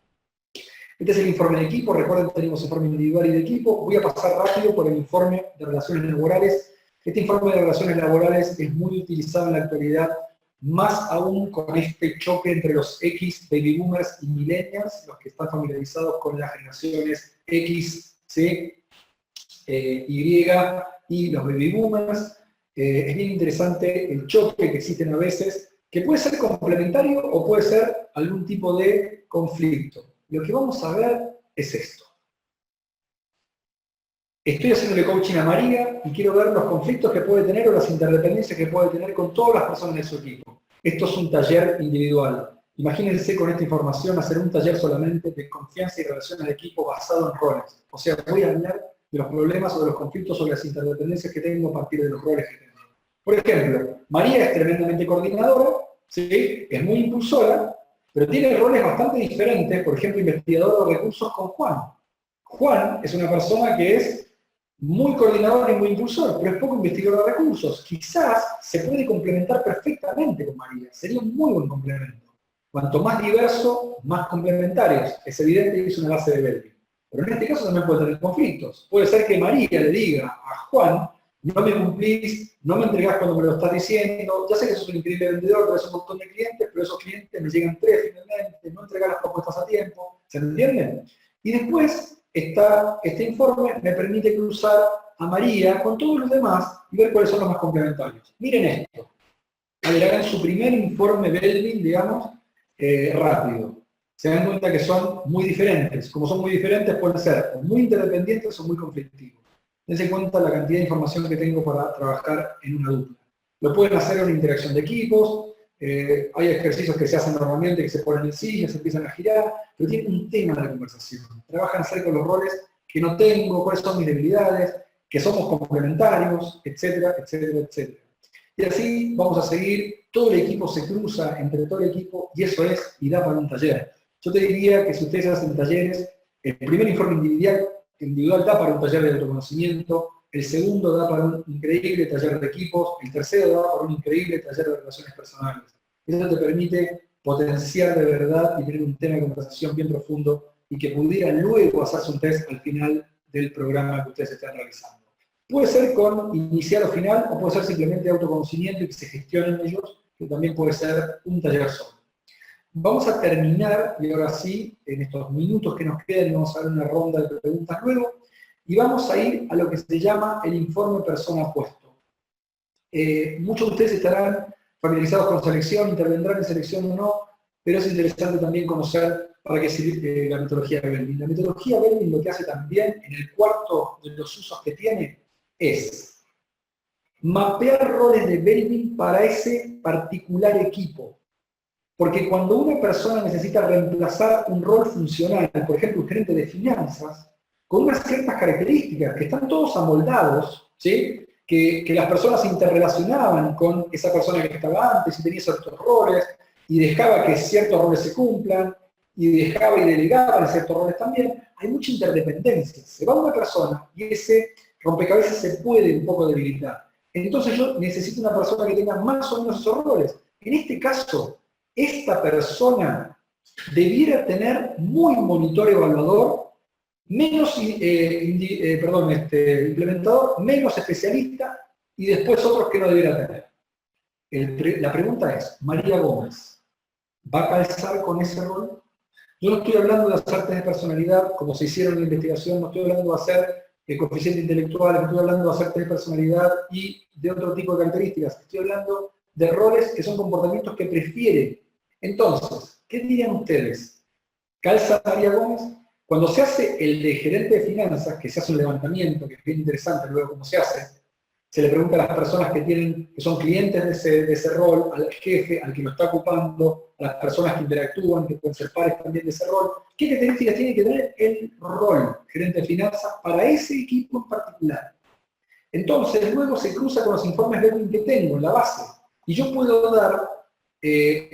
Este es el informe de equipo. Recuerden que tenemos informe individual y de equipo. Voy a pasar rápido por el informe de relaciones laborales. Este informe de relaciones laborales es muy utilizado en la actualidad, más aún con este choque entre los X, baby boomers y millennials, los que están familiarizados con las generaciones X, C, Y y los baby boomers. Es bien interesante el choque que existen a veces, que puede ser complementario o puede ser algún tipo de conflicto. Lo que vamos a ver es esto. Estoy haciéndole coaching a María y quiero ver los conflictos que puede tener o las interdependencias que puede tener con todas las personas de su equipo. Esto es un taller individual. Imagínense con esta información hacer un taller solamente de confianza y relaciones de equipo basado en roles. O sea, voy a hablar de los problemas o de los conflictos o de las interdependencias que tengo a partir de los roles que tengo. Por ejemplo, María es tremendamente coordinadora, ¿sí?, es muy impulsora, pero tiene roles bastante diferentes, por ejemplo, investigador de recursos con Juan. Juan es una persona que es muy coordinador y muy impulsor, pero es poco investigador de recursos. Quizás se puede complementar perfectamente con María, sería un muy buen complemento. Cuanto más diverso, más complementarios. Es evidente que es una base de Belvin. Pero en este caso también puede tener conflictos. Puede ser que María le diga a Juan: no me cumplís, no me entregás cuando me lo estás diciendo, ya sé que sos un increíble vendedor, tenés un montón de clientes, pero esos clientes me llegan 3 finalmente, no entregás las propuestas a tiempo, ¿se entiende? Y después, este informe me permite cruzar a María con todos los demás y ver cuáles son los más complementarios. Miren esto. A ver, hagan su primer informe Belvin, digamos, rápido. Se dan cuenta que son muy diferentes. Como son muy diferentes, pueden ser o muy interdependientes o muy conflictivos. Dense cuenta la cantidad de información que tengo para trabajar en una dupla. Lo pueden hacer en una interacción de equipos, hay ejercicios que se hacen normalmente, que se ponen en sillas, se empiezan a girar, pero tienen un tema de la conversación. Trabajan acerca de los roles que no tengo, cuáles son mis debilidades, que somos complementarios, etcétera, etcétera, etcétera. Y así vamos a seguir, todo el equipo se cruza entre todo el equipo y eso es, y da para un taller. Yo te diría que si ustedes hacen talleres, el primer informe individual da para un taller de autoconocimiento, el segundo da para un increíble taller de equipos, el tercero da para un increíble taller de relaciones personales. Eso te permite potenciar de verdad y tener un tema de conversación bien profundo y que pudiera luego hacerse un test al final del programa que ustedes están realizando. Puede ser con inicial o final, o puede ser simplemente autoconocimiento y que se gestionen ellos, que también puede ser un taller solo. Vamos a terminar, y ahora sí, en estos minutos que nos quedan, vamos a dar una ronda de preguntas luego, y vamos a ir a lo que se llama el informe persona puesto. Muchos de ustedes estarán familiarizados con selección, intervendrán en selección o no, pero es interesante también conocer para qué sirve la metodología Belvin. La metodología Belvin lo que hace también, en el cuarto de los usos que tiene, es mapear roles de Belvin para ese particular equipo. Porque cuando una persona necesita reemplazar un rol funcional, por ejemplo, un gerente de finanzas, con unas ciertas características que están todos amoldados, ¿sí?, que las personas se interrelacionaban con esa persona que estaba antes y tenía ciertos roles, y dejaba que ciertos roles se cumplan, y dejaba y delegaba en ciertos roles también, hay mucha interdependencia. Se va una persona y ese rompecabezas se puede un poco debilitar. Entonces yo necesito una persona que tenga más o menos esos roles. En este caso, esta persona debiera tener muy monitor evaluador, menos implementador, menos especialista, y después otros que no debiera tener. La pregunta es, ¿María Gómez va a calzar con ese rol? Yo no estoy hablando de hacer test de personalidad, como se hicieron en la investigación, no estoy hablando de hacer coeficiente intelectual, no estoy hablando de hacer test de personalidad y de otro tipo de características. Estoy hablando de roles que son comportamientos que prefieren. Entonces, ¿qué dirían ustedes? ¿Calza María Gómez? Cuando se hace el de gerente de finanzas, que se hace un levantamiento, que es bien interesante luego cómo se hace, se le pregunta a las personas que son clientes de ese rol, al jefe, al que lo está ocupando, a las personas que interactúan, que pueden ser pares también de ese rol, ¿qué características tiene que tener el rol gerente de finanzas para ese equipo en particular? Entonces, luego se cruza con los informes Belvin que tengo en la base, y yo puedo dar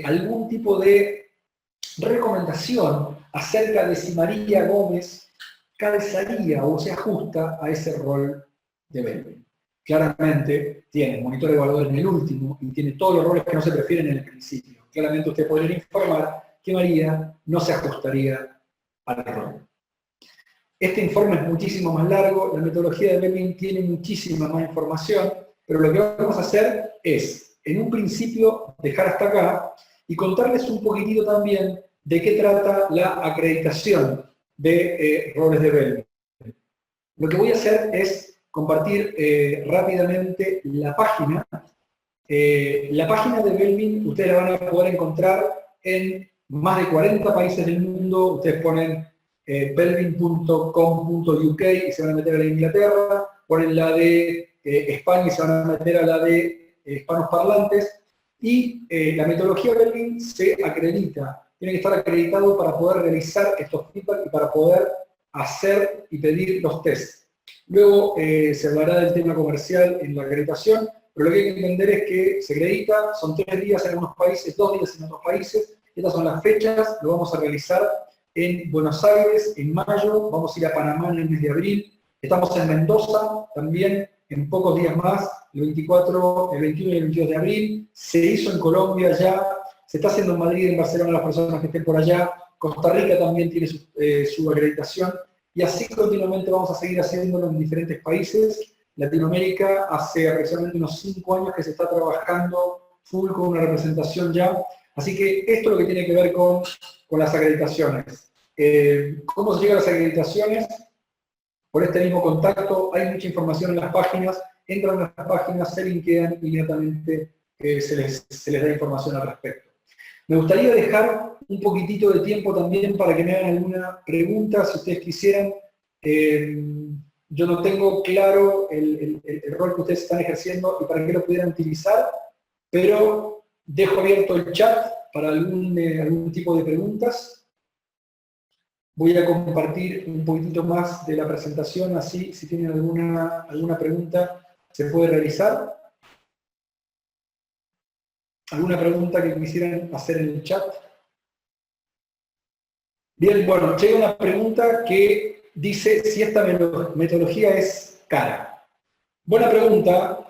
algún tipo de recomendación acerca de si María Gómez calzaría o se ajusta a ese rol de Belvin. Claramente tiene monitor evaluador en el último y tiene todos los roles que no se prefieren en el principio. Claramente usted podría informar que María no se ajustaría al rol. Este informe es muchísimo más largo, la metodología de Belvin tiene muchísima más información, pero lo que vamos a hacer es, en un principio, dejar hasta acá y contarles un poquitito también de qué trata la acreditación de roles de Belvin. Lo que voy a hacer es compartir rápidamente la página. La página de Belvin ustedes la van a poder encontrar en más de 40 países del mundo. Ustedes ponen belvin.com.uk y se van a meter a la de Inglaterra, ponen la de España y se van a meter a la de hispanos parlantes. Y la metodología Belvin se acredita. Tiene que estar acreditado para poder realizar estos feedback y para poder hacer y pedir los tests. Luego se hablará del tema comercial en la acreditación, pero lo que hay que entender es que se acredita, son 3 días en algunos países, 2 días en otros países. Estas son las fechas, lo vamos a realizar en Buenos Aires en mayo, vamos a ir a Panamá en el mes de abril, estamos en Mendoza también en pocos días más, el 21 y el 22 de abril, se hizo en Colombia ya, se está haciendo en Madrid, en Barcelona, las personas que estén por allá, Costa Rica también tiene su acreditación, y así continuamente vamos a seguir haciéndolo en diferentes países. Latinoamérica hace aproximadamente unos 5 años que se está trabajando full con una representación ya, así que esto es lo que tiene que ver con las acreditaciones. ¿Cómo se llega a las acreditaciones? Por este mismo contacto, hay mucha información en las páginas, entran a las páginas, se linkean y inmediatamente se les da información al respecto. Me gustaría dejar un poquitito de tiempo también para que me hagan alguna pregunta, si ustedes quisieran. Yo no tengo claro el rol que ustedes están ejerciendo y para qué lo pudieran utilizar, pero dejo abierto el chat para algún tipo de preguntas. Voy a compartir un poquitito más de la presentación, así si tienen alguna pregunta se puede realizar. ¿Alguna pregunta que quisieran hacer en el chat? Bien, bueno, llega una pregunta que dice si esta metodología es cara. Buena pregunta.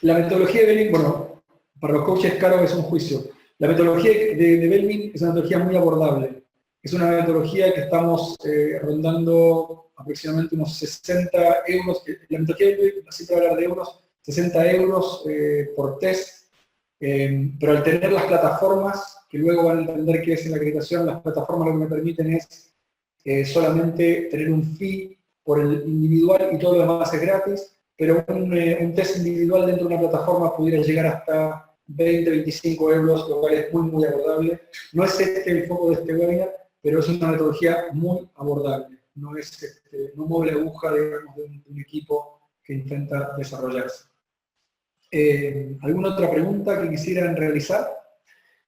La metodología de Belvin, bueno, para los coaches caro es un juicio. La metodología de Belvin es una metodología muy abordable. Es una metodología que estamos rondando aproximadamente unos 60 euros. La metodología de Belvin, siempre hablar de euros, 60 euros por test. Pero al tener las plataformas, que luego van a entender qué es en la acreditación, las plataformas lo que me permiten es solamente tener un fee por el individual y todo lo demás es gratis, pero un test individual dentro de una plataforma pudiera llegar hasta 20-25 euros, lo cual es muy abordable. No es el foco de este webinar, pero es una metodología muy abordable. No mueve la aguja, digamos, de un equipo que intenta desarrollarse. ¿Alguna otra pregunta que quisieran realizar?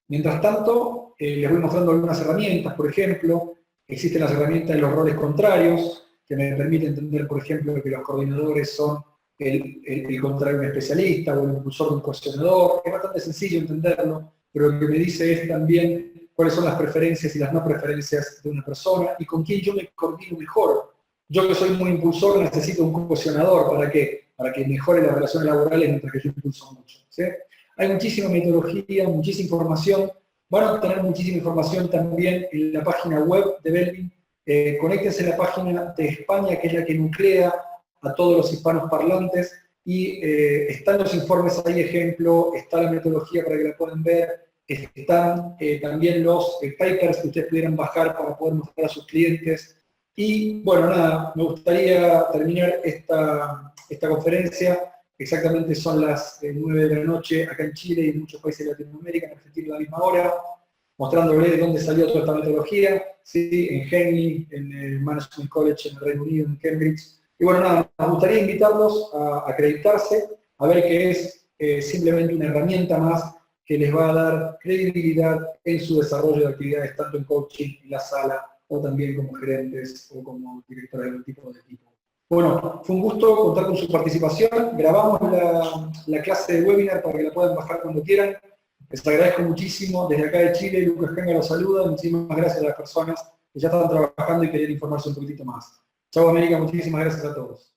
Mientras tanto, les voy mostrando algunas herramientas. Por ejemplo, existen las herramientas de los roles contrarios, que me permiten entender, por ejemplo, que los coordinadores son el contrario de un especialista o el impulsor de un cuestionador. Es bastante sencillo entenderlo, pero lo que me dice es también cuáles son las preferencias y las no preferencias de una persona y con quién yo me coordino mejor. Yo que soy muy impulsor necesito un cuestionador. ¿Para qué? Para que mejore las relaciones laborales mientras que yo impulso mucho. ¿Sí? Hay muchísima metodología, muchísima información. Van a obtener muchísima información también en la página web de Belvin. Conéctense a la página de España, que es la que nuclea a todos los hispanos parlantes, y están los informes ahí, ejemplo, está la metodología para que la puedan ver, están también los papers que ustedes pudieran bajar para poder mostrar a sus clientes. Y bueno, nada, me gustaría terminar esta conferencia. Exactamente son las 9 de la noche acá en Chile y en muchos países de Latinoamérica, en Argentina a la misma hora, mostrándoles de dónde salió toda esta metodología, ¿sí? En Henley, en el Management College en el Reino Unido, en Cambridge. Y bueno, nada, nos gustaría invitarlos a acreditarse, a ver que es simplemente una herramienta más que les va a dar credibilidad en su desarrollo de actividades, tanto en coaching, en la sala, o también como gerentes o como directores de algún tipo de equipo. Bueno, fue un gusto contar con su participación. Grabamos la clase de webinar para que la puedan bajar cuando quieran. Les agradezco muchísimo. Desde acá de Chile, Lucas Kanga los saluda. Muchísimas gracias a las personas que ya están trabajando y querían informarse un poquitito más. Chau América, muchísimas gracias a todos.